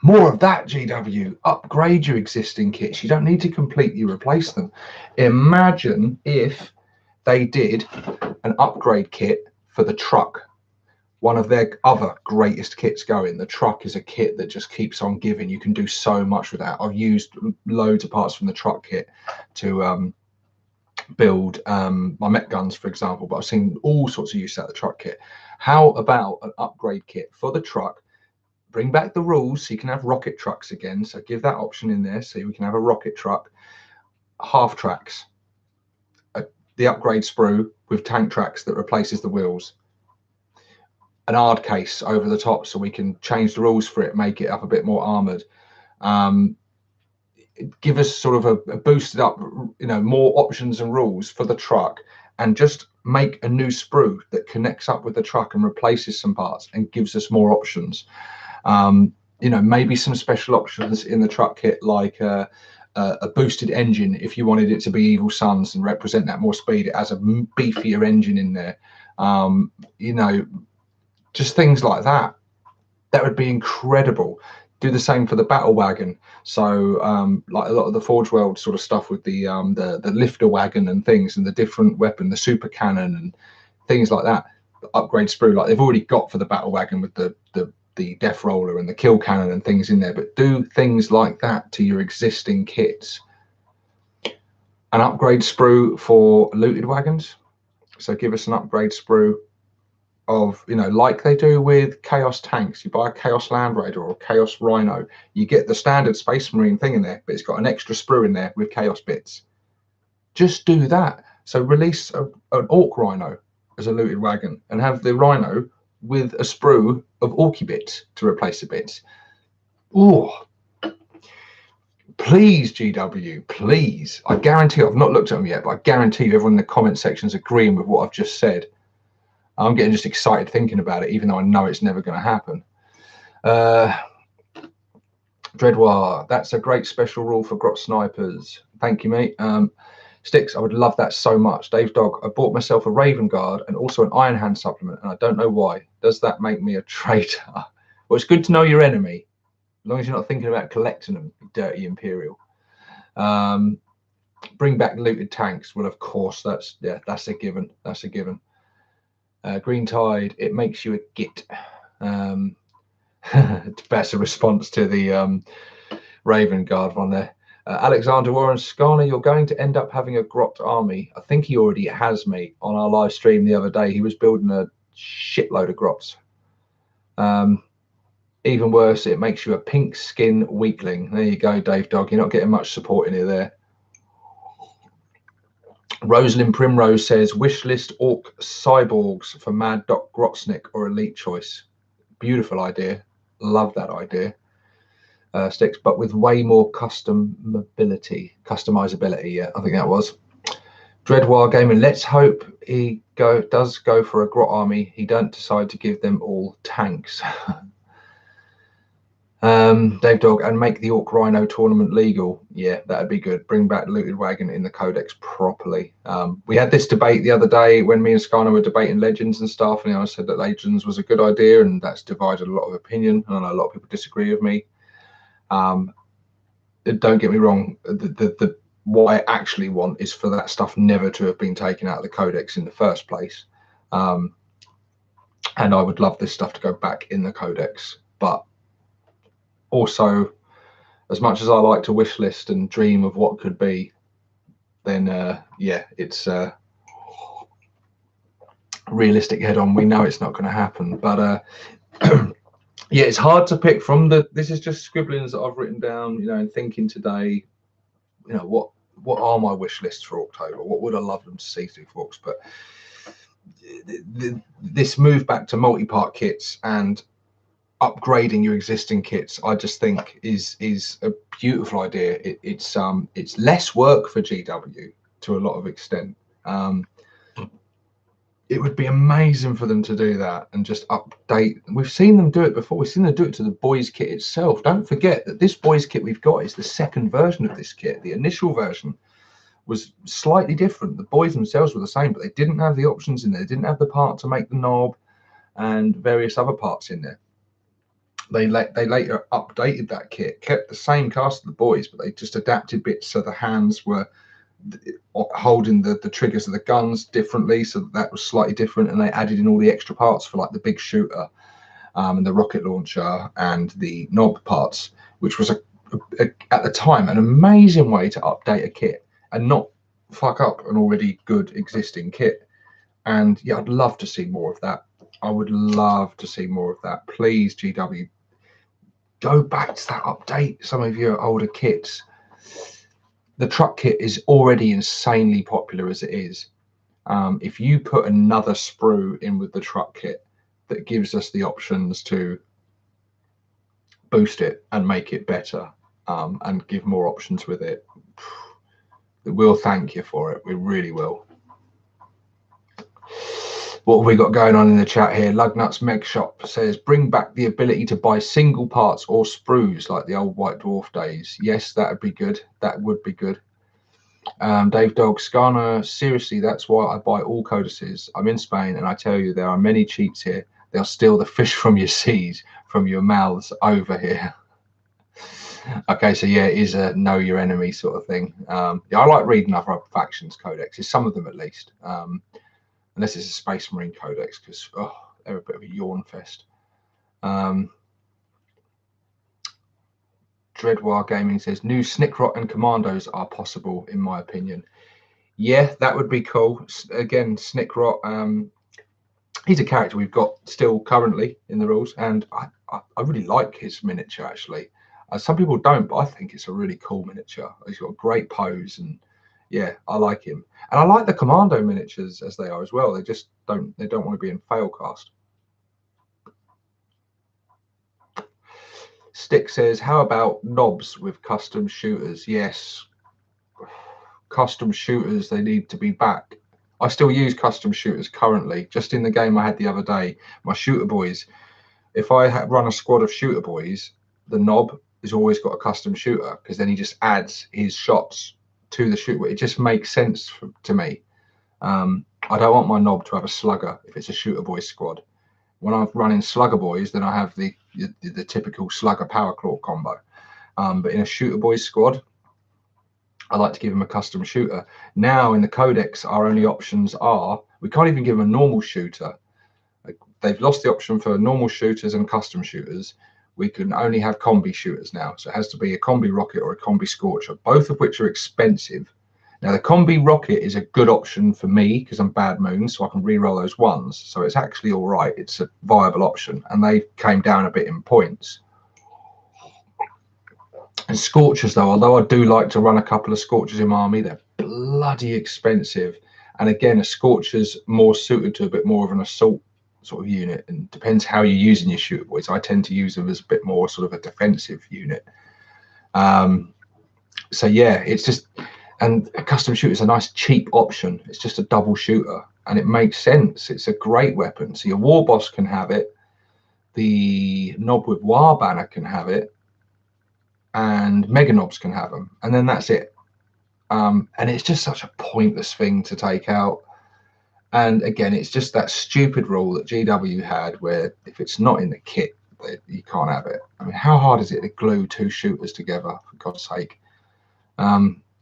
More of that, GW. Upgrade your existing kits. You don't need to completely replace them. Imagine if they did an upgrade kit for the truck. One of their other greatest kits going. The truck is a kit that just keeps on giving. You can do so much with that. I've used loads of parts from the truck kit to build my mech guns, for example, but I've seen all sorts of use out of the truck kit. How about an upgrade kit for the truck? Bring back the rules so you can have rocket trucks again. So give that option in there so we can have a rocket truck. Half tracks. The upgrade sprue with tank tracks that replaces the wheels. An hard case over the top so we can change the rules for it, make it up a bit more armored. Give us sort of a boosted up, more options and rules for the truck, and just make a new sprue that connects up with the truck and replaces some parts and gives us more options. Maybe some special options in the truck kit, like a boosted engine if you wanted it to be Evil Sons and represent that more speed. It has a beefier engine in there. Just things like that. That would be incredible. Do the same for the battle wagon. So like a lot of the Forge World sort of stuff with the lifter wagon and things, and the different weapon, the super cannon and things like that. The upgrade sprue like they've already got for the battle wagon with the death roller and the kill cannon and things in there, but do things like that to your existing kits. An upgrade sprue for looted wagons. So give us an upgrade sprue of, like they do with Chaos tanks. You buy a Chaos Land Raider or Chaos Rhino, you get the standard Space Marine thing in there, but it's got an extra sprue in there with Chaos bits. Just do that. So release an Orc Rhino as a looted wagon and have the Rhino with a sprue of Orky bits to replace the bits. Oh, please, GW, please. I guarantee, I've not looked at them yet, but I guarantee you everyone in the comment section is agreeing with what I've just said. I'm getting just excited thinking about it, even though I know it's never going to happen. Dreadwar, that's a great special rule for Grot snipers. Thank you, mate. Sticks, I would love that so much. Dave Dog, I bought myself a Raven Guard and also an Iron Hand supplement, and I don't know why. Does that make me a traitor? Well, it's good to know your enemy, as long as you're not thinking about collecting them, you dirty Imperial. Bring back looted tanks. Well, of course, that's a given. That's a given. Green Tide, it makes you a git. That's a response to the Raven Guard one there. Alexander Warren, Skarner, you're going to end up having a Grot army. I think he already has, mate. On our live stream the other day, he was building a shitload of Grots. Even worse, it makes you a pink skin weakling. There you go, Dave Dog. You're not getting much support in it there. Rosalind Primrose says, Wishlist Orc Cyborgs for Mad Doc Grotsnick or Elite Choice. Beautiful idea. Love that idea. Sticks, but with way more customizability. Yeah, I think that was. Dreadwar Gaming, let's hope he does go for a Grot army. He don't decide to give them all tanks. Dave Dog, and make the Orc Rhino tournament legal. Yeah, that'd be good. Bring back looted wagon in the codex properly. We had this debate the other day when me and Skarner were debating Legends and stuff, and I said that Legends was a good idea, and that's divided a lot of opinion, and I know a lot of people disagree with me. Don't get me wrong, what I actually want is for that stuff never to have been taken out of the codex in the first place, and I would love this stuff to go back in the codex. But also, as much as I like to wish list and dream of what could be, then yeah, it's realistic head on. We know it's not going to happen, but yeah, it's hard to pick from the. This is just scribblings that I've written down, you know, and thinking today. You know, what are my wish lists for October? What would I love them to see through Forks? But this move back to multi-part kits and upgrading your existing kits, I just think is a beautiful idea. It's less work for GW to a lot of extent. It would be amazing for them to do that and just update. We've seen them do it before. We've seen them do it to the boyz kit itself. Don't forget that this boyz kit we've got is the second version of this kit. The initial version was slightly different. The boyz themselves were the same, but they didn't have the options in there. They didn't have the part to make the knob and various other parts in there. They later updated that kit, kept the same cast of the boyz, but they just adapted bits so the hands were holding the triggers of the guns differently, so that was slightly different, and they added in all the extra parts for like the big shooter and the rocket launcher and the knob parts, which was at the time an amazing way to update a kit and not fuck up an already good existing kit. And yeah, I'd love to see more of that. I would love to see more of that. Please, GW, go back to that, update some of your older kits. The truck kit is already insanely popular as it is. If you put another sprue in with the truck kit that gives us the options to boost it and make it better, and give more options with it, we'll thank you for it. We really will. What have we got going on in the chat here? Lugnuts Meg Shop says, bring back the ability to buy single parts or sprues like the old White Dwarf days. Yes, that would be good. That would be good. Dave Dog, Skarner, seriously, that's why I buy all codices. I'm in Spain, and I tell you, there are many cheats here. They'll steal the fish from your seas, from your mouths over here. Okay, so yeah, it is a know your enemy sort of thing. Yeah, I like reading other factions' codexes, some of them at least. Unless it's a Space Marine codex, because they're a bit of a yawn fest. Dreadwire Gaming says, new Snickrot and Commandos are possible, in my opinion. Yeah, that would be cool. Again, Snickrot, he's a character we've got still currently in the rules, and I really like his miniature, actually. Some people don't, but I think it's a really cool miniature. He's got a great pose, and yeah, I like him. And I like the Commando miniatures as they are as well. They just don't want to be in Failcast. Stick says, how about knobs with custom shooters? Yes, custom shooters, they need to be back. I still use custom shooters currently. Just in the game I had the other day, my shooter boys, if I run a squad of shooter boys, the knob has always got a custom shooter, because then he just adds his shots to the shooter. It just makes sense to me. I don't want my knob to have a slugger if it's a shooter boy squad. When I'm running slugger boys, then I have the typical slugger power claw combo. But in a shooter boys squad, I like to give him a custom shooter. Now in the codex, our only options are, we can't even give him a normal shooter. They've lost the option for normal shooters and custom shooters. We can only have combi shooters now. So it has to be a combi rocket or a combi scorcher, both of which are expensive. Now the combi rocket is a good option for me because I'm bad moon, so I can re-roll those ones. So it's actually all right. It's a viable option, and they came down a bit in points. And scorchers, though, although I do like to run a couple of scorchers in my army, they're bloody expensive. And again, a scorcher's more suited to a bit more of an assault sort of unit, and depends how you're using your shooter boys. I tend to use them as a bit more sort of a defensive unit. So yeah, it's just, and a custom shooter is a nice cheap option. It's just a double shooter, and it makes sense. It's a great weapon. So your war boss can have it, the knob with war banner can have it, and mega knobs can have them, and then that's it. And it's just such a pointless thing to take out. And again, it's just that stupid rule that GW had, where if it's not in the kit, you can't have it. I mean, how hard is it to glue two shooters together, for God's sake?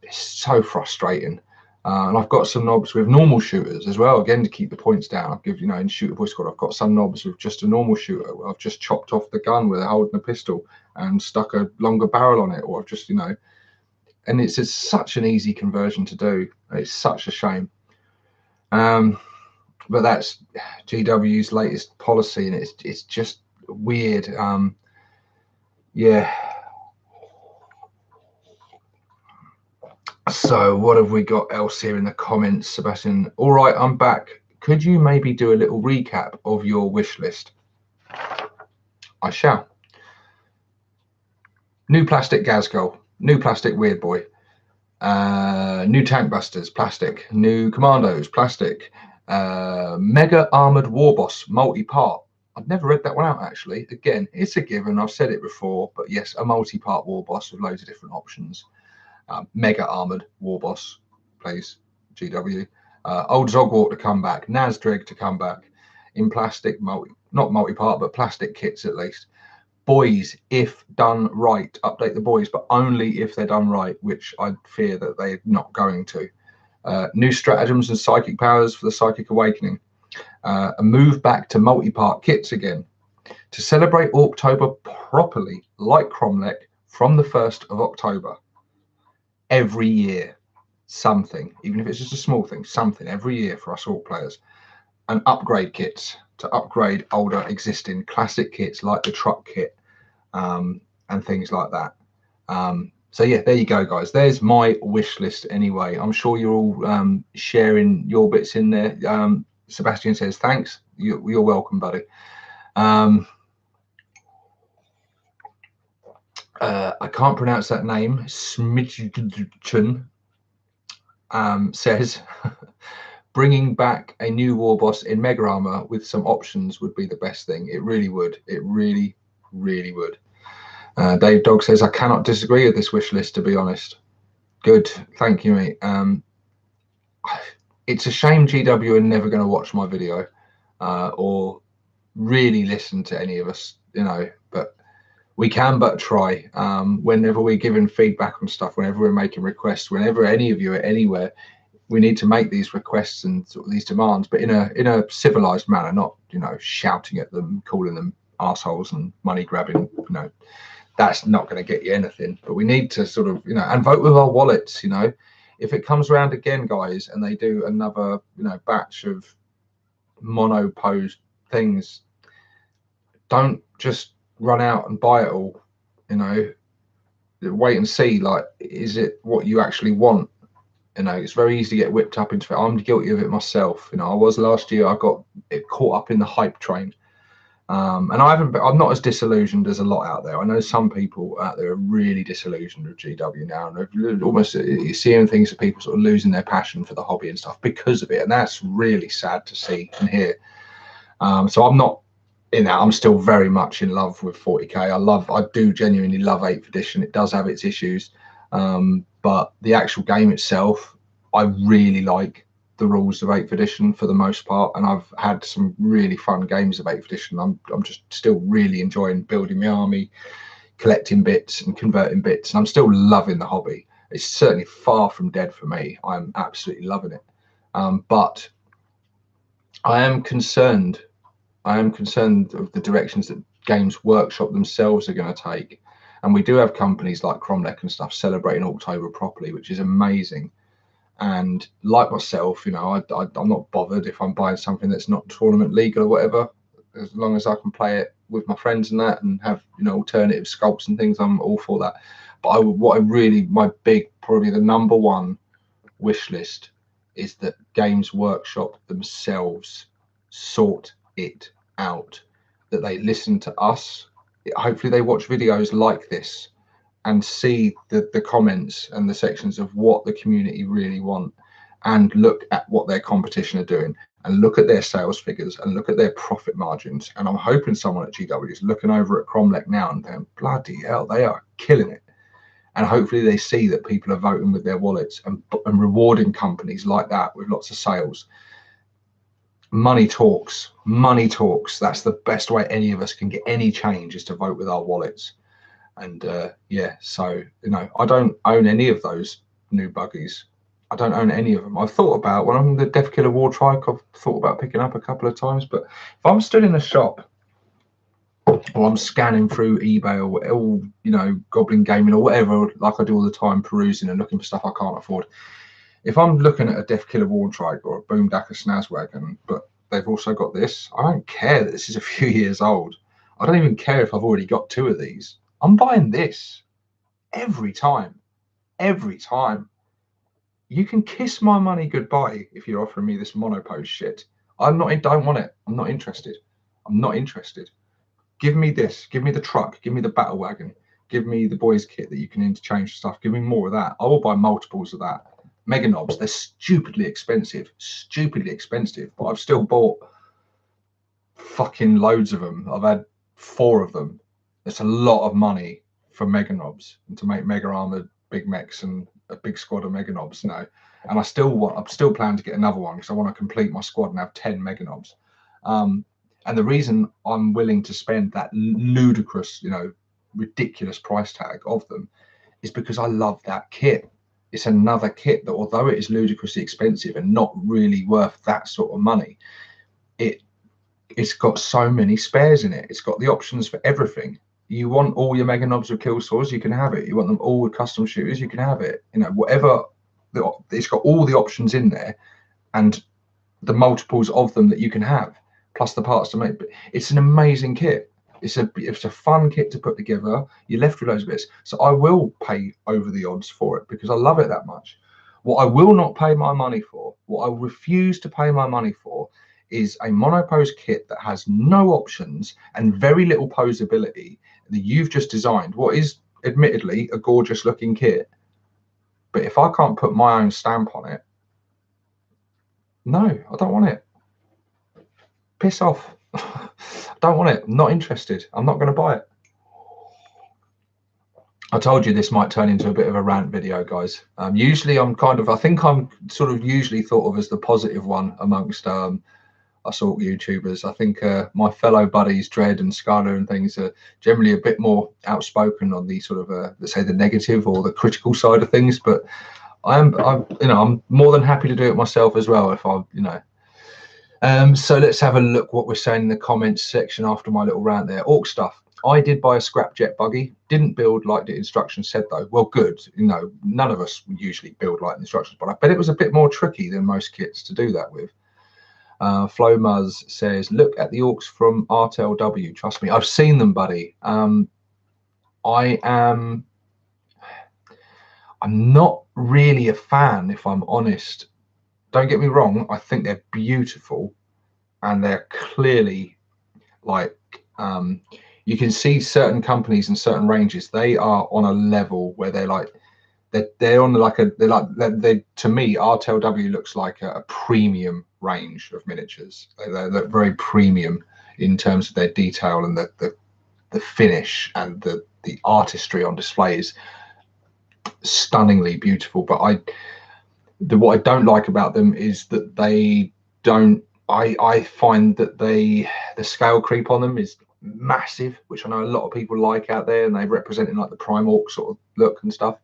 It's so frustrating. And I've got some knobs with normal shooters as well, again, to keep the points down. I've given, in Shooter Boy Squad, I've got some knobs with just a normal shooter. I've just chopped off the gun where they're holding a pistol and stuck a longer barrel on it, or I've just, and it's such an easy conversion to do. It's such a shame. But that's GW's latest policy, and it's just weird. Yeah. So what have we got else here in the comments, Sebastian? All right, I'm back. Could you maybe do a little recap of your wish list? I shall. New plastic Gazgol, new plastic Weird Boy, new Tank Busters, plastic, new Commandos, plastic, Mega Armored Warboss, multi-part. I've never read that one out, actually. Again, it's a given. I've said it before, but yes, a multi-part Warboss with loads of different options. Mega Armored Warboss, please, GW. Old Zogwart to come back, Nazdreg to come back in plastic, not multi-part, but plastic kits at least. boyz, if done right, update the boyz, but only if they're done right, which I fear that they're not going to. New stratagems and psychic powers for the Psychic Awakening. A move back to multi-part kits again. To celebrate Orktober properly, like Cromlech, from the 1st of October. Every year, something, even if it's just a small thing, something every year for us Orc players. And upgrade kits to upgrade older existing classic kits like the truck kit and things like that. So yeah, there you go, guys. There's my wish list anyway. I'm sure you're all sharing your bits in there. Sebastian says, thanks. You're welcome, buddy. I can't pronounce that name. Smidgen says, bringing back a new Warboss in Mega Armor with some options would be the best thing. It really would. It really, really would. Dave Dog says, I cannot disagree with this wish list, to be honest. Good. Thank you, mate. It's a shame GW are never going to watch my video or really listen to any of us, you know, but we can but try. Whenever we're giving feedback on stuff, whenever we're making requests, whenever any of you are anywhere, we need to make these requests and sort of these demands, but in a civilized manner, not, you know, shouting at them, calling them assholes and money grabbing. You know, that's not going to get you anything. But we need to sort of, you know, and vote with our wallets. You know, if it comes around again, guys, and they do another, you know, batch of mono posed things, don't just run out and buy it all. You know, wait and see. Like, is it what you actually want? You know, it's very easy to get whipped up into it. I'm guilty of it myself. You know, I was last year. I got caught up in the hype train, and I'm not as disillusioned as a lot out there. I know some people out there are really disillusioned with GW now, and they're almost seeing things of people sort of losing their passion for the hobby and stuff because of it, and that's really sad to see and hear. So I'm not in that. I'm still very much in love with 40k. I do genuinely love 8th edition. It does have its issues. But the actual game itself, I really like the rules of 8th edition for the most part, and I've had some really fun games of 8th edition. I'm just still really enjoying building my army, collecting bits and converting bits, and I'm still loving the hobby. It's certainly far from dead for me. I'm absolutely loving it. But I am concerned of the directions that Games Workshop themselves are going to take. And we do have companies like Cromlech and stuff celebrating Orktober properly, which is amazing. And like myself, you know, I'm not bothered if I'm buying something that's not tournament legal or whatever, as long as I can play it with my friends and that, and have, you know, alternative sculpts and things. I'm all for that. But my big, probably the number one wish list is that Games Workshop themselves sort it out, that they listen to us. Hopefully they watch videos like this and see the comments and the sections of what the community really want, and look at what their competition are doing, and look at their sales figures and look at their profit margins. And I'm hoping someone at GW is looking over at Cromlech now and going, bloody hell, they are killing it. And hopefully they see that people are voting with their wallets and rewarding companies like that with lots of sales. Money talks. That's the best way any of us can get any change, is to vote with our wallets. And yeah, so, you know, I don't own any of those new buggies. I don't own any of them. I've thought about, when I'm in the Death Killer War Trike, I've thought about picking up a couple of times, but if I'm stood in a shop or I'm scanning through eBay or you know, Goblin Gaming or whatever, like I do all the time, perusing and looking for stuff I can't afford, if I'm looking at a Death Killer War Trike or a Boomdacker Snazwagon, but they've also got this, I don't care that this is a few years old. I don't even care if I've already got 2 of these. I'm buying this every time. Every time. You can kiss my money goodbye if you're offering me this monopose shit. Don't want it. I'm not interested. I'm not interested. Give me this. Give me the truck. Give me the battle wagon. Give me the boys kit that you can interchange stuff. Give me more of that. I will buy multiples of that. Mega knobs, they're stupidly expensive. Stupidly expensive. But I've still bought fucking loads of them. I've had 4 of them. It's a lot of money for mega knobs and to make mega armored big mechs and a big squad of mega knobs, you know. And I'm still planning to get another one because I want to complete my squad and have 10 mega knobs. And the reason I'm willing to spend that ludicrous, you know, ridiculous price tag of them is because I love that kit. It's another kit that, although it is ludicrously expensive and not really worth that sort of money, it's got so many spares in it. It's got the options for everything. You want all your mega knobs with kill saws, you can have it. You want them all with custom shooters, you can have it. You know, whatever. It's got all the options in there, and the multiples of them that you can have, plus the parts to make. It's an amazing kit. It's a fun kit to put together. You're left with loads of bits. So I will pay over the odds for it because I love it that much. What I will not pay my money for, what I refuse to pay my money for, is a monopose kit that has no options and very little posability that you've just designed. What is admittedly a gorgeous looking kit, but if I can't put my own stamp on it, no, I don't want it. Piss off. I don't want it. I'm not interested. I'm not going to buy it. I told you this might turn into a bit of a rant video, guys. Usually I think I'm sort of usually thought of as the positive one amongst us all YouTubers. I think my fellow buddies, Dread and Skylar and things, are generally a bit more outspoken on the sort of, let's say, the negative or the critical side of things. But I'm more than happy to do it myself as well if I, you know. So let's have a look what we're saying in the comments section after my little rant there. Orc stuff. I did buy a scrapjet buggy. Didn't build like the instructions said though. Well, good. You know, none of us usually build like the instructions, but I bet it was a bit more tricky than most kits to do that with. Flo Muzz says, look at the orcs from RTLW. Trust me, I've seen them, buddy. I'm not really a fan, if I'm honest. Don't get me wrong, I think they're beautiful and they're clearly like you can see certain companies and certain ranges, they are on a level where they're like they're on like a they to me RTLW looks like a premium range of miniatures. They look very premium in terms of their detail and the finish and the artistry on displays. Stunningly beautiful, but what I don't like about them is that they don't. I find that the scale creep on them is massive, which I know a lot of people like out there, and they represent in like the prime orc sort of look and stuff.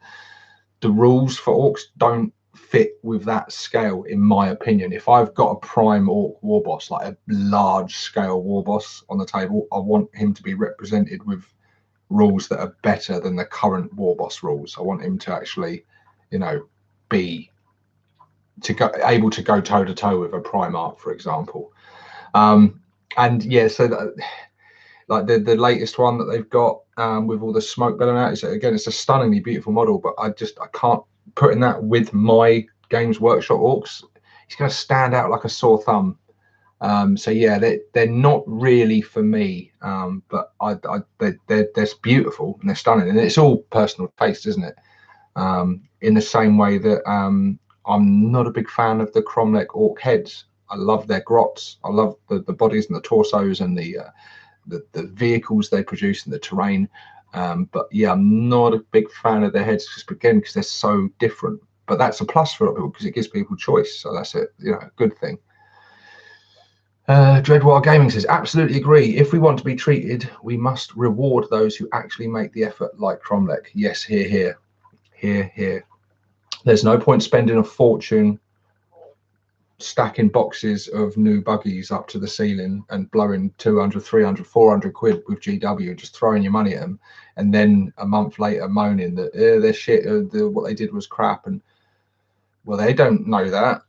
The rules for orcs don't fit with that scale, in my opinion. If I've got a prime orc war boss, like a large scale war boss on the table, I want him to be represented with rules that are better than the current war boss rules. I want him to actually, you know, be able to go toe to toe with a Primarch, for example. And yeah, so that, like the latest one that they've got with all the smoke going out, is again, it's a stunningly beautiful model, but I can't put in that with my Games Workshop orcs. It's going to stand out like a sore thumb. So yeah, they're not really for me, but they're beautiful and they're stunning, and it's all personal taste, isn't it? In the same way that I'm not a big fan of the Cromlech orc heads. I love their grots. I love the bodies and the torsos and the vehicles they produce and the terrain. But yeah, I'm not a big fan of their heads, just again because they're so different. But that's a plus for a lot of people because it gives people choice. So that's a good thing. Dreadwild Gaming says, absolutely agree. If we want to be treated, we must reward those who actually make the effort, like Cromlech. Yes, here. There's no point spending a fortune stacking boxes of new buggies up to the ceiling and blowing 200, 300, 400 quid with GW and just throwing your money at them, and then a month later moaning that their shit, what they did was crap. And well, they don't know that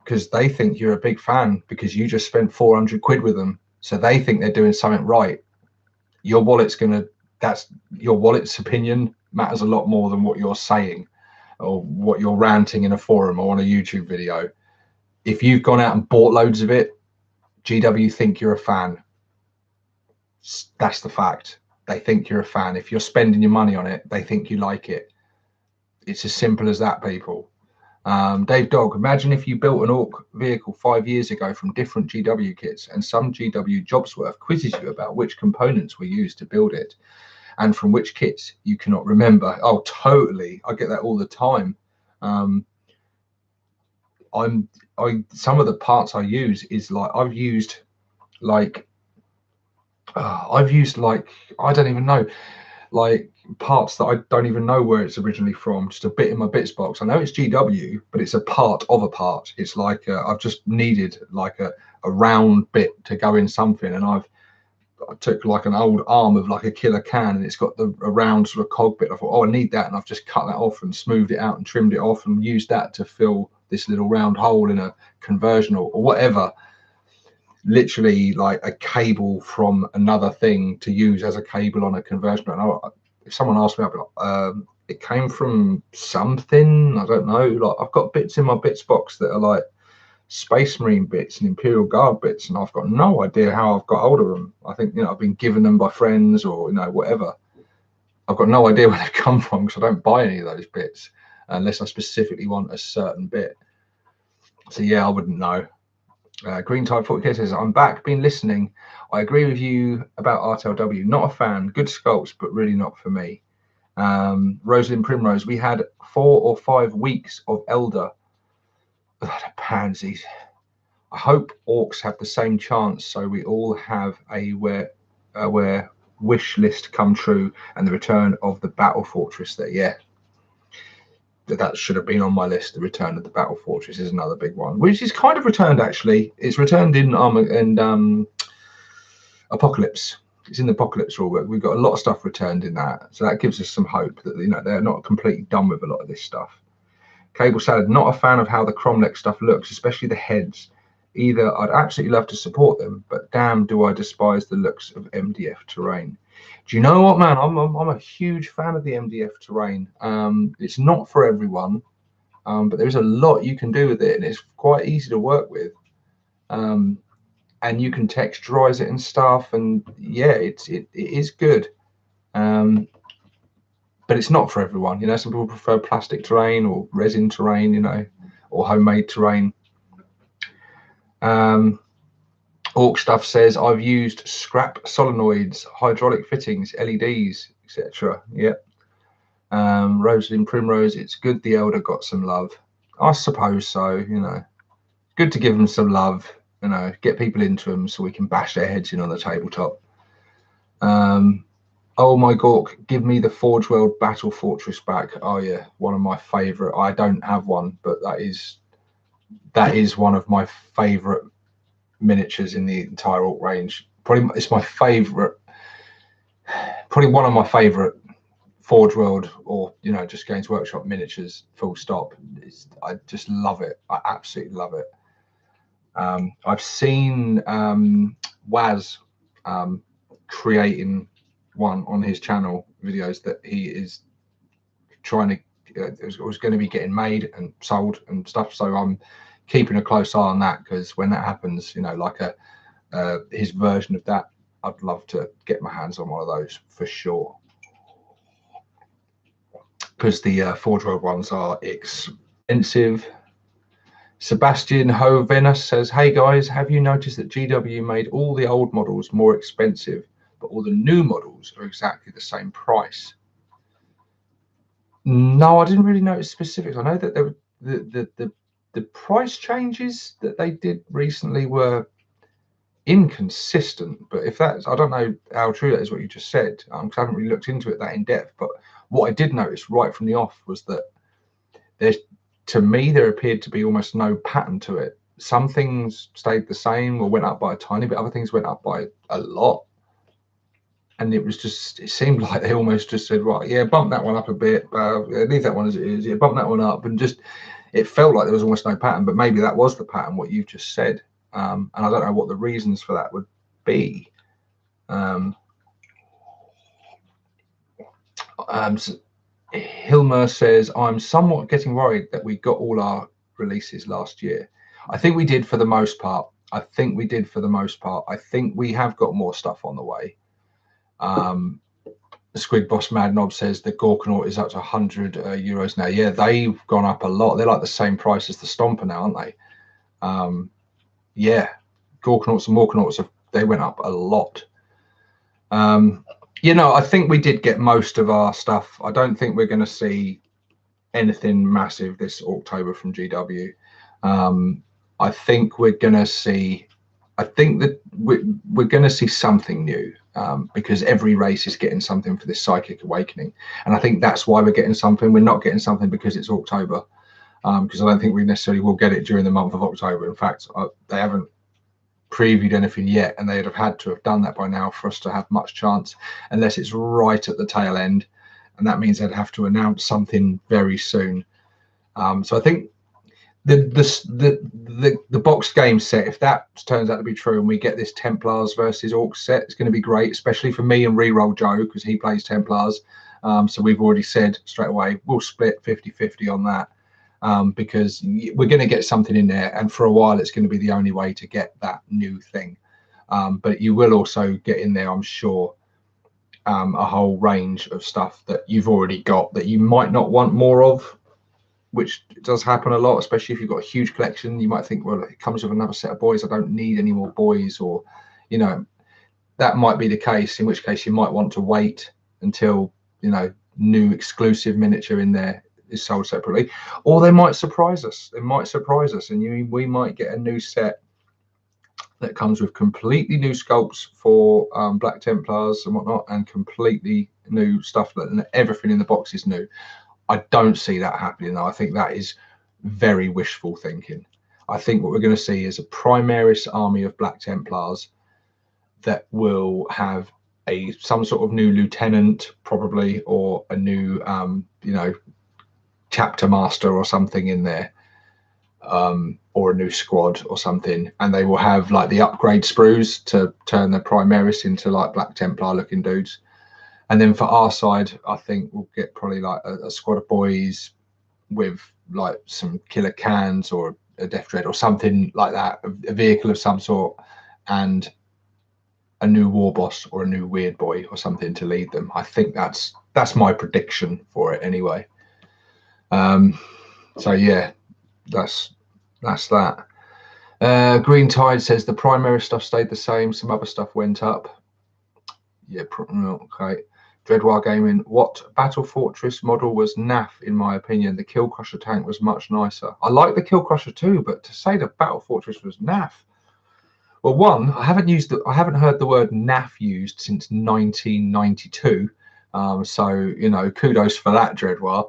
because they think you're a big fan because you just spent 400 quid with them, so they think they're doing something right. your wallet's that's your wallet's opinion matters a lot more than what you're saying or what you're ranting in a forum or on a YouTube video. If you've gone out and bought loads of it, GW think you're a fan. That's the fact. They think you're a fan. If you're spending your money on it, they think you like it. It's as simple as that, people. Dave Dog, imagine if you built an Ork vehicle 5 years ago from different GW kits and some GW Jobsworth quizzes you about which components were used to build it and from which kits you cannot remember. Oh, totally. I get that all the time. Some of the parts I use is like, I've used like, I don't even know, like parts that I don't even know where it's originally from, just a bit in my bits box. I know it's GW, but it's a part of a part. It's like I've just needed like a round bit to go in something, and I took like an old arm of like a killer can, and it's got a round sort of cog bit. I thought, oh, I need that, and I've just cut that off and smoothed it out and trimmed it off and used that to fill this little round hole in a conversion or whatever. Literally like a cable from another thing to use as a cable on a conversion. And if someone asked me, I'd be like, it came from something, I don't know. Like I've got bits in my bits box that are like Space Marine bits and Imperial Guard bits, and I've got no idea how I've got hold of them. I think, you know, I've been given them by friends or, you know, whatever. I've got no idea where they've come from because I don't buy any of those bits unless I specifically want a certain bit. So yeah, I wouldn't know. Green Tide 40K says, I'm back, been listening. I agree with you about RTLW. Not a fan, good sculpts, but really not for me. Rosalind Primrose, we had 4 or 5 weeks of Elder. The pansies. I hope Orcs have the same chance, so we all have a where wish list come true and the return of the Battle Fortress there. Yeah, that should have been on my list. The return of the Battle Fortress is another big one, which is kind of returned actually. It's returned in Apocalypse. It's in the Apocalypse rulebook. We've got a lot of stuff returned in that, so that gives us some hope that, you know, they're not completely done with a lot of this stuff. Cable Salad, not a fan of how the Cromlech stuff looks, especially the heads. Either I'd absolutely love to support them, but damn, do I despise the looks of MDF terrain. Do you know what, man? I'm a huge fan of the MDF terrain. It's not for everyone, but there's a lot you can do with it, and it's quite easy to work with. And you can texturize it and stuff, and yeah, it is good. But it's not for everyone. You know, some people prefer plastic terrain or resin terrain, you know, or homemade terrain. Orc Stuff says, I've used scrap solenoids, hydraulic fittings, LEDs, etc. Yep. Rosalind Primrose, it's good the Elder got some love. I suppose so, you know. Good to give them some love, you know, get people into them so we can bash their heads in on the tabletop. Oh my Gork, give me the Forge World Battle Fortress back. Oh yeah, one of my favourite. I don't have one, but that is one of my favourite miniatures in the entire Orc range. Probably it's my favourite, probably one of my favourite Forge World or, you know, just Games Workshop miniatures, full stop. I just love it. I absolutely love it. I've seen Waz creating one on his channel, videos that he is trying to it was going to be getting made and sold and stuff, so I'm keeping a close eye on that, because when that happens, you know, like his version of that, I'd love to get my hands on one of those for sure, because the Forge World ones are expensive. Sebastian Hovenus says, hey guys, have you noticed that GW made all the old models more expensive, but all the new models are exactly the same price? No, I didn't really notice specifics. I know that there were the price changes that they did recently were inconsistent, but if that's, I don't know how true that is what you just said, because I haven't really looked into it that in depth. But what I did notice right from the off was that to me, there appeared to be almost no pattern to it. Some things stayed the same or went up by a tiny bit, other things went up by a lot. And it was just, it seemed like they almost just said, right, yeah, bump that one up a bit, leave that one as it is, yeah, bump that one up. And just, it felt like there was almost no pattern, but maybe that was the pattern, what you've just said. And I don't know what the reasons for that would be. Hilmer says, I'm somewhat getting worried that we got all our releases last year. I think we did for the most part. I think we have got more stuff on the way. The Squid Boss Mad Knob says the Gorkanaut is up to 100 euros now. Yeah, they've gone up a lot. They're like the same price as the Stomper now, aren't they? Yeah, Gorkanauts and Morkanauts, they went up a lot. You know, I think we did get most of our stuff. I don't think we're going to see anything massive this October from GW. I think we're going to see. I think that we're going to see something new because every race is getting something for this Psychic Awakening, and I think that's why we're getting something. We're not getting something because it's October, because I don't think we necessarily will get it during the month of October. In fact, they haven't previewed anything yet, and they'd have had to have done that by now for us to have much chance, unless it's right at the tail end, and that means they'd have to announce something very soon. So I think the box game set, if that turns out to be true and we get this Templars versus Orcs set, it's going to be great, especially for me and Reroll Joe, because he plays Templars. So we've already said straight away we'll split 50-50 on that, because we're going to get something in there, and for a while it's going to be the only way to get that new thing. But you will also get in there, I'm sure, a whole range of stuff that you've already got that you might not want more of, which does happen a lot, especially if you've got a huge collection. You might think, well, it comes with another set of boys, I don't need any more boys, or, you know, that might be the case, in which case you might want to wait until, you know, new exclusive miniature in there is sold separately, or they might surprise us. And we might get a new set that comes with completely new sculpts for Black Templars and whatnot, and completely new stuff, that everything in the box is new. I don't see that happening, though. I think that is very wishful thinking. I think what we're going to see is a Primaris army of Black Templars that will have some sort of new lieutenant, probably, or a new you know, chapter master or something in there, or a new squad or something, and they will have like the upgrade sprues to turn the Primaris into like Black Templar looking dudes. And then for our side, I think we'll get probably like a squad of boys with like some killer cans or a Death Dread or something like that, a vehicle of some sort, and a new war boss or a new weird boy or something to lead them. I think that's my prediction for it anyway. So yeah, that's that. Green Tide says the primary stuff stayed the same, some other stuff went up. Yeah, okay. Dreadwire Gaming, what Battle Fortress model was naff in my opinion? The Kill Crusher tank was much nicer. I like the Kill Crusher too, but to say the Battle Fortress was naff, well, one, I haven't heard the word naff used since 1992. So, you know, kudos for that, Dreadwire.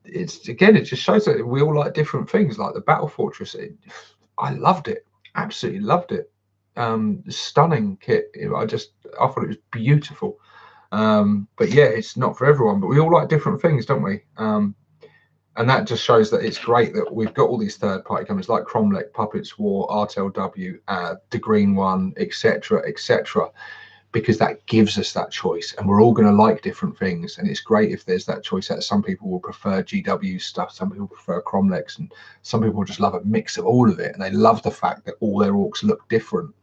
It just shows that we all like different things. Like the Battle Fortress, I loved it, absolutely loved it. Stunning kit. I thought it was beautiful. But yeah, it's not for everyone, but we all like different things, don't we? And that just shows that it's great that we've got all these third-party companies like Cromlech, Puppets War, RTLW, the Green One, etc., because that gives us that choice, and we're all going to like different things. And it's great if there's that choice. That some people will prefer GW stuff, some people prefer Cromlechs, and some people just love a mix of all of it. And they love the fact that all their orcs look different,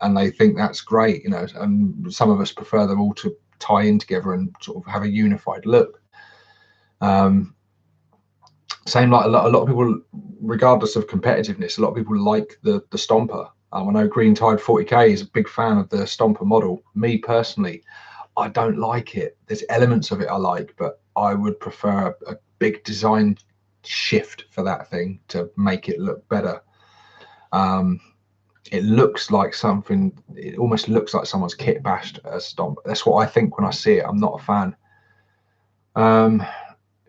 and they think that's great, you know. And some of us prefer them all to tie in together and sort of have a unified look. Same like a lot of people, regardless of competitiveness, a lot of people like the Stomper. I know Green Tide 40k is a big fan of the Stomper model. Me personally, I don't like it. There's elements of it I like, but I would prefer a big design shift for that thing to make it look better. It looks like something, it almost looks like someone's kit bashed a Stomper. That's what I think when I see it. I'm not a fan.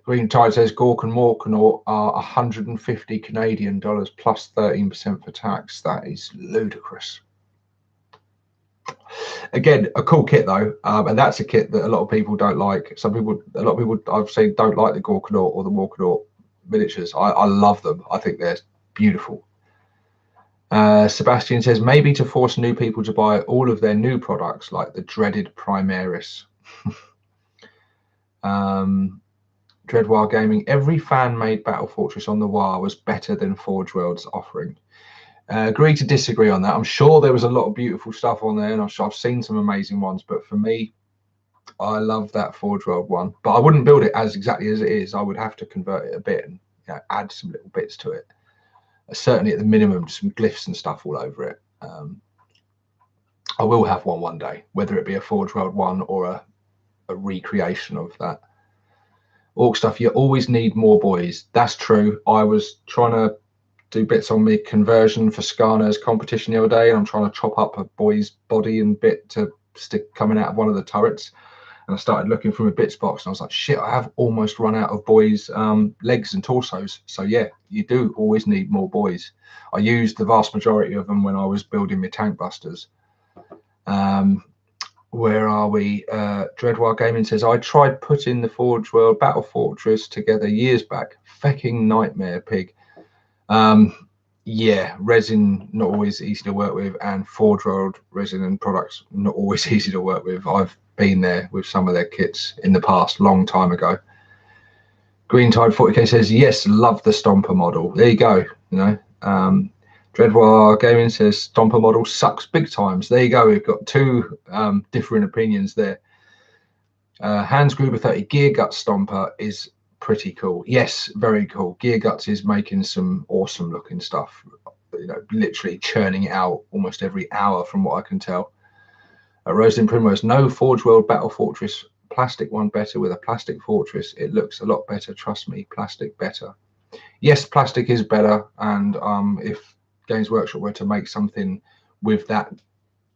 Green Tide says Gork and Morkanaut are 150 Canadian dollars plus 13% for tax. That is ludicrous. Again, a cool kit though, and that's a kit that a lot of people don't like. A lot of people I've seen don't like the Gorkanaut or the Morkanaut miniatures. I love them. I think they're beautiful. Sebastian says, maybe to force new people to buy all of their new products, like the dreaded Primaris. Dreadwire Gaming, every fan-made Battle Fortress on the wire was better than Forge World's offering. Agree to disagree on that. I'm sure there was a lot of beautiful stuff on there, and I've seen some amazing ones, but for me, I love that Forge World one. But I wouldn't build it as exactly as it is. I would have to convert it a bit and add some little bits to it. Certainly at the minimum, some glyphs and stuff all over it. I will have one day, whether it be a Forge World one or a recreation of that. Orc stuff, you always need more boys. That's true. I was trying to do bits on me conversion for Skarner's competition the other day, and I'm trying to chop up a boy's body and bit to stick coming out of one of the turrets. And I started looking from a bits box, and I was like, shit, I have almost run out of boys' legs and torsos. So yeah, you do always need more boys. I used the vast majority of them when I was building my tank busters. Where are we? Dreadwire Gaming says, I tried putting the Forge World Battle Fortress together years back. Fecking nightmare, pig. Yeah, resin not always easy to work with, and Forge World resin and products not always easy to work with. I've been there with some of their kits in the past, long time ago. Green Tide 40k says, yes, love the Stomper model. There you go. Dreadwire Gaming says Stomper model sucks big times. There you go. We've got two different opinions there. Hans Gruber 30 Gear Guts Stomper is pretty cool. Yes, very cool. Gear Guts is making some awesome looking stuff. Literally churning it out almost every hour from what I can tell. Rosen Primrose, no Forge World Battle Fortress plastic one better with a plastic fortress. It looks a lot better. Trust me, plastic better. Yes, plastic is better, and if Games Workshop were to make something with that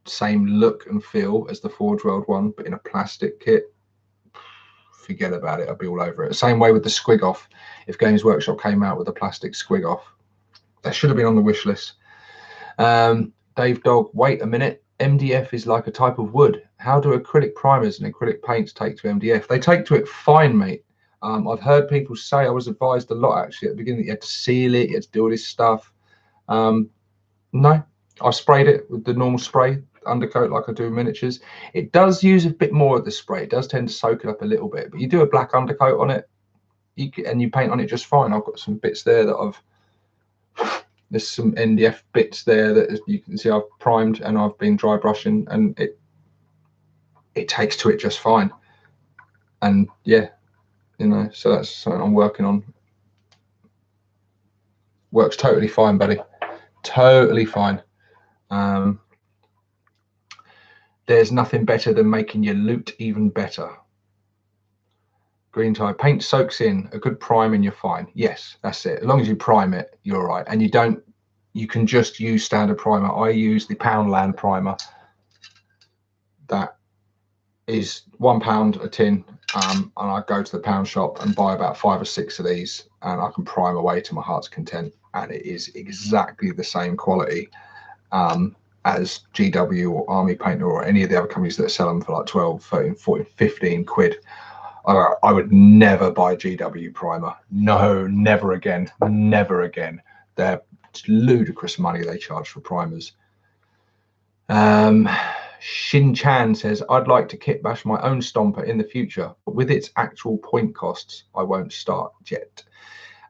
same look and feel as the Forge World one, but in a plastic kit, forget about it. I'd be all over it. Same way with the Squig Off. If Games Workshop came out with a plastic Squig Off, that should have been on the wish list. Dave Dog, wait a minute. MDF is like a type of wood. How do acrylic primers and acrylic paints take to MDF? They take to it fine, mate. I've heard people say, I was advised a lot actually at the beginning that you had to seal it, you had to do all this stuff. No, I sprayed it with the normal spray undercoat like I do miniatures. It does use a bit more of the spray. It does tend to soak it up a little bit, but you do a black undercoat on it, and you paint on it just fine. I've got some bits there that there's some MDF bits there that you can see I've primed and I've been dry brushing, and it takes to it just fine. And yeah, so that's something I'm working on. Works totally fine, buddy. Totally fine. There's nothing better than making your loot even better. Green Tide, paint soaks in, a good prime and you're fine. Yes, that's it. As long as you prime it, you're all right. And you can just use standard primer. I use the Poundland primer. That is £1 a tin. And I go to the pound shop and buy about 5 or 6 of these, and I can prime away to my heart's content. And it is exactly the same quality as GW or Army Painter or any of the other companies that sell them for like 12, 13, 14, 15 quid. I would never buy GW primer. No, never again. Never again. They're ludicrous money they charge for primers. Shin Chan says, I'd like to kit bash my own Stomper in the future, but with its actual point costs, I won't start yet.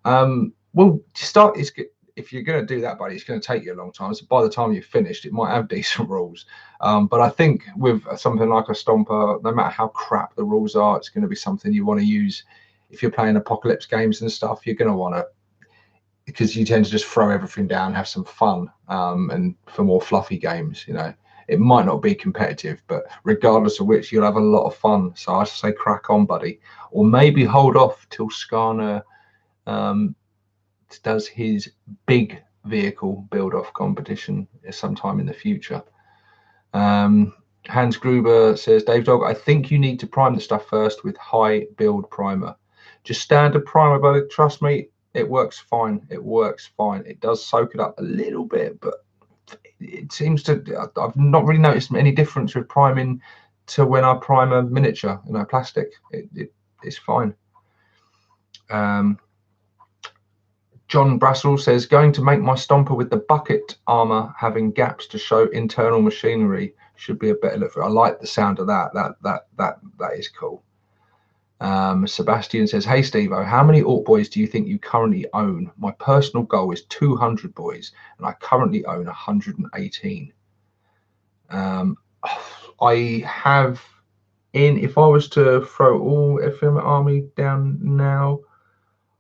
Well, start is good. If you're going to do that, buddy, it's going to take you a long time. So by the time you've finished, it might have decent rules. But I think with something like a Stomper, no matter how crap the rules are, it's going to be something you want to use. If you're playing apocalypse games and stuff, you're going to want to, because you tend to just throw everything down, have some fun. And for more fluffy games, it might not be competitive, but regardless of which, you'll have a lot of fun. So I say crack on, buddy. Or maybe hold off till Skarner does his big vehicle build-off competition sometime in the future. Hans Gruber says, Dave Dog, I think you need to prime the stuff first with high build primer. Just standard primer, buddy. Trust me, it works fine. It works fine. It does soak it up a little bit, but it seems to, I've not really noticed any difference with priming to when I prime a miniature, plastic. It's fine. John Brassel says, going to make my stomper with the bucket armor having gaps to show internal machinery should be a better look for. I like the sound of that. That is cool. Sebastian says, hey Stevo, how many Ork boys do you think you currently own? My personal goal is 200 boys, and I currently own 118. I have if I was to throw all FM Army down now,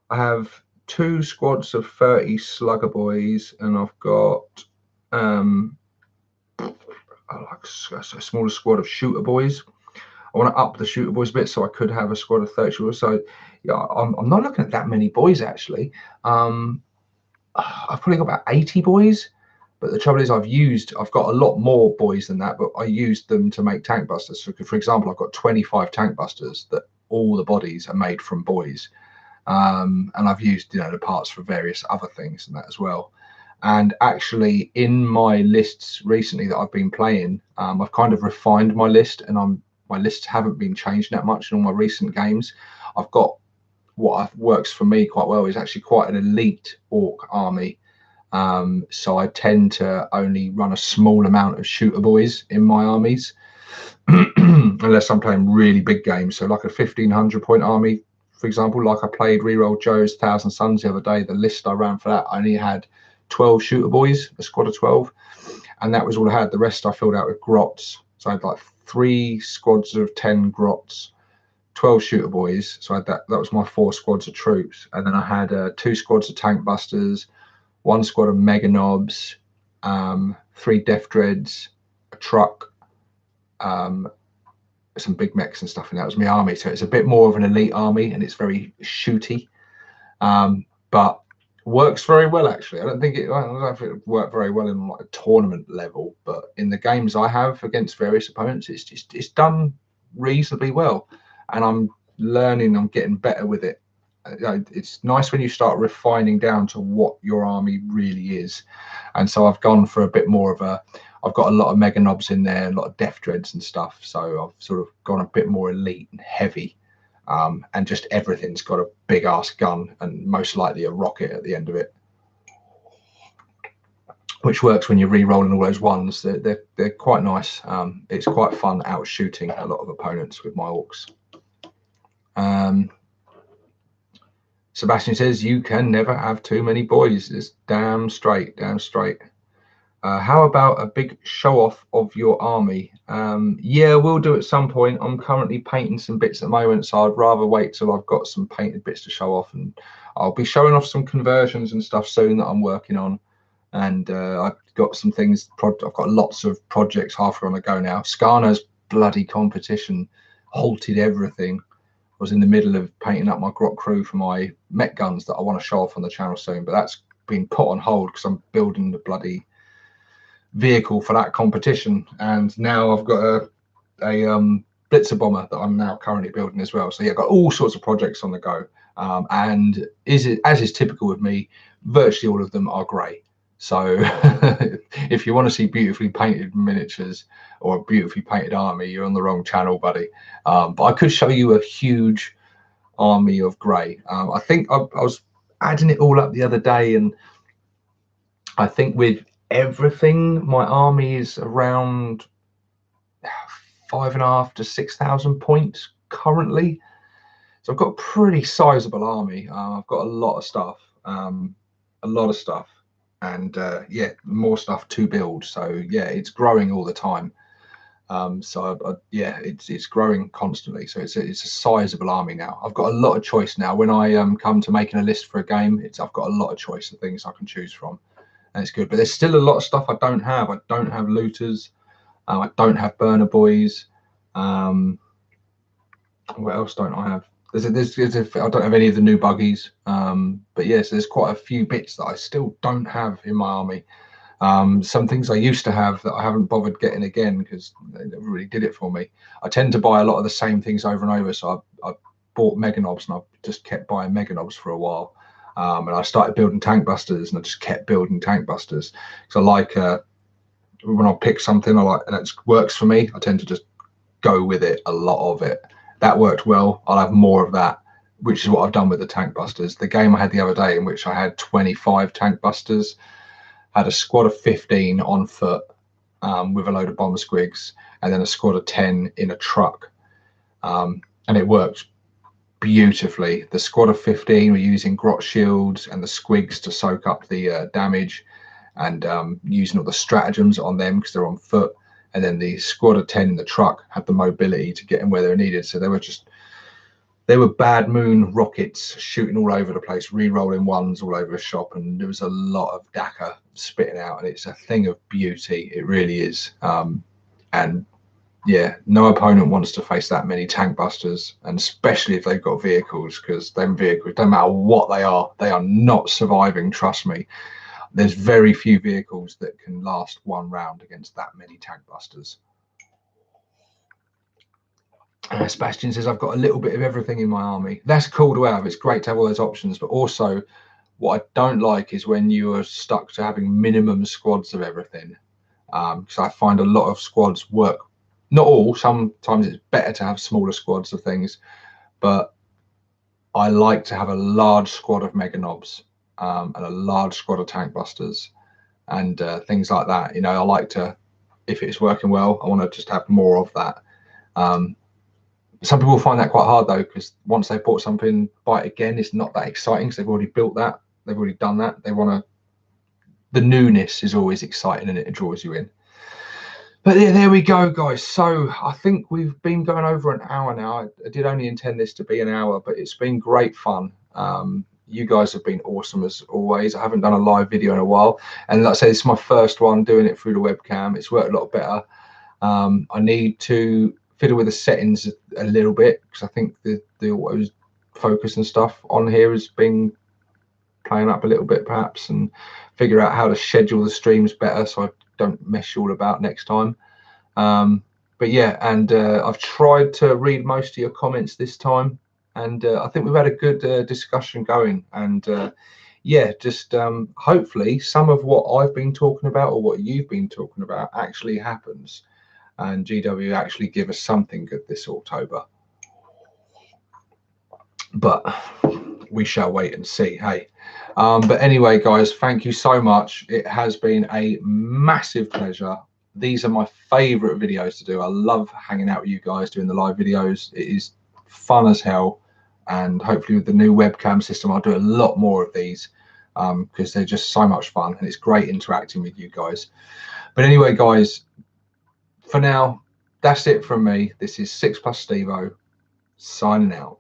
I have 2 squads of 30 slugger boys, and I've got like a smaller squad of shooter boys. I want to up the shooter boys a bit, so I could have a squad of 30 shooters. So yeah, I'm not looking at that many boys actually. I've probably got about 80 boys, but the trouble is I've got a lot more boys than that, but I used them to make tank busters. So for example, I've got 25 tank busters that all the bodies are made from boys. And I've used, the parts for various other things and that as well. And actually in my lists recently that I've been playing, I've kind of refined my list, and my lists haven't been changed that much in all my recent games. I've got what works for me quite well is actually quite an elite Ork army. So I tend to only run a small amount of shooter boys in my armies, unless I'm playing really big games. So like a 1500 point army, for example, like I played Reroll Joe's Thousand Suns the other day. The list I ran for that, I only had 12 shooter boys, a squad of 12, and that was all I had. The rest I filled out with grots. So I had like 3 squads of 10 grots, 12 shooter boys. So I had that was my 4 squads of troops, and then I had 2 squads of tank busters, 1 squad of mega knobs, 3 death dreads, a truck, some big mechs and stuff, and that was my army. So it's a bit more of an elite army, and it's very shooty, but works very well actually. I don't know if it worked very well in like a tournament level, but in the games I have against various opponents, it's done reasonably well, and I'm getting better with it. It's nice when you start refining down to what your army really is, and so I've gone for a bit more of I've got a lot of mega knobs in there, a lot of death dreads and stuff, so I've sort of gone a bit more elite and heavy, and just everything's got a big ass gun and most likely a rocket at the end of it, which works when you're re-rolling all those ones. They're quite nice. It's quite fun out shooting a lot of opponents with my Orks. Sebastian says, you can never have too many boys. It's damn straight, damn straight. How about a big show off of your army? Yeah, we'll do at some point. I'm currently painting some bits at the moment, so I'd rather wait till I've got some painted bits to show off, and I'll be showing off some conversions and stuff soon that I'm working on. And I've got some things, I've got lots of projects halfway on the go now. Skarna's bloody competition halted everything. I was in the middle of painting up my grot crew for my mech guns that I want to show off on the channel soon, but that's been put on hold because I'm building the bloody vehicle for that competition, and now I've got a blitzer bomber that I'm now currently building as well. So yeah, I've got all sorts of projects on the go, and as is typical with me, virtually all of them are grey. So if you want to see beautifully painted miniatures or a beautifully painted army, you're on the wrong channel, buddy. But I could show you a huge army of grey. I think I was adding it all up the other day, and I think with everything, my army is around 5,500 to 6,000 points currently. So I've got a pretty sizable army. I've got a lot of stuff, and yeah, more stuff to build. So yeah, it's growing all the time. Yeah, it's growing constantly. So it's a sizable army now. I've got a lot of choice now. When I come to making a list for a game, I've got a lot of choice of things I can choose from. And it's good, but there's still a lot of stuff I don't have. I don't have looters. I don't have burner boys. What else don't I have? I don't have any of the new buggies. But yes, there's quite a few bits that I still don't have in my army. Some things I used to have that I haven't bothered getting again because they never really did it for me. I tend to buy a lot of the same things over and over. So I bought mega knobs, and I've just kept buying mega knobs for a while. And I started building tank busters, and I just kept building tank busters because I like when I pick something I like and it works for me, I tend to just go with it, a lot of it. That worked well, I'll have more of that. which is what I've done with the tank busters. The game I had the other day, in which I had 25 tank busters, had a squad of 15 on foot with a load of bomber squigs, and then a squad of 10 in a truck, and it worked beautifully. The squad of 15 were using grot shields and the squigs to soak up the damage, and using all the stratagems on them because they're on foot. And then the squad of 10 in the truck had the mobility to get in where they were needed. So they were bad moon rockets shooting all over the place, re-rolling ones all over the shop, and there was a lot of Dakar spitting out, and it's a thing of beauty. It really is. And yeah, no opponent wants to face that many tank busters, and especially if they've got vehicles, because them vehicles, don't matter what they are not surviving, trust me. There's very few vehicles that can last one round against that many tank busters. Sebastian says, I've got a little bit of everything in my army. That's cool to have. It's great to have all those options, but also what I don't like is when you are stuck to having minimum squads of everything. Because I find a lot of squads work, not all, sometimes it's better to have smaller squads of things, but I like to have a large squad of mega knobs and a large squad of tank busters and things like that. You know, I like to, if it's working well, I want to just have more of that. Some people find that quite hard though, because once they've bought something, buy it again, it's not that exciting because they've already built that, they've already done that. They want to, the newness is always exciting and it draws you in. But yeah, there we go, guys. So I think we've been going over an hour now. I did only intend this to be an hour, but it's been great fun. You guys have been awesome as always. I haven't done a live video in a while, and like I say, it's my first one doing it through the webcam. It's worked a lot better. I need to fiddle with the settings a little bit, because I think the auto focus and stuff on here has been playing up a little bit perhaps, and figure out how to schedule the streams better so I don't mess you all about next time. But yeah, and I've tried to read most of your comments this time, and I think we've had a good discussion going, and yeah, just hopefully some of what I've been talking about or what you've been talking about actually happens, and GW actually give us something good this October. But we shall wait and see. Hey, but anyway, guys, thank you so much. It has been a massive pleasure. These are my favorite videos to do. I love hanging out with you guys doing the live videos. It is fun as hell, and hopefully with the new webcam system I'll do a lot more of these, because they're just so much fun and it's great interacting with you guys. But anyway, guys, for now, that's it from me. This is 6 Plus Stevo signing out.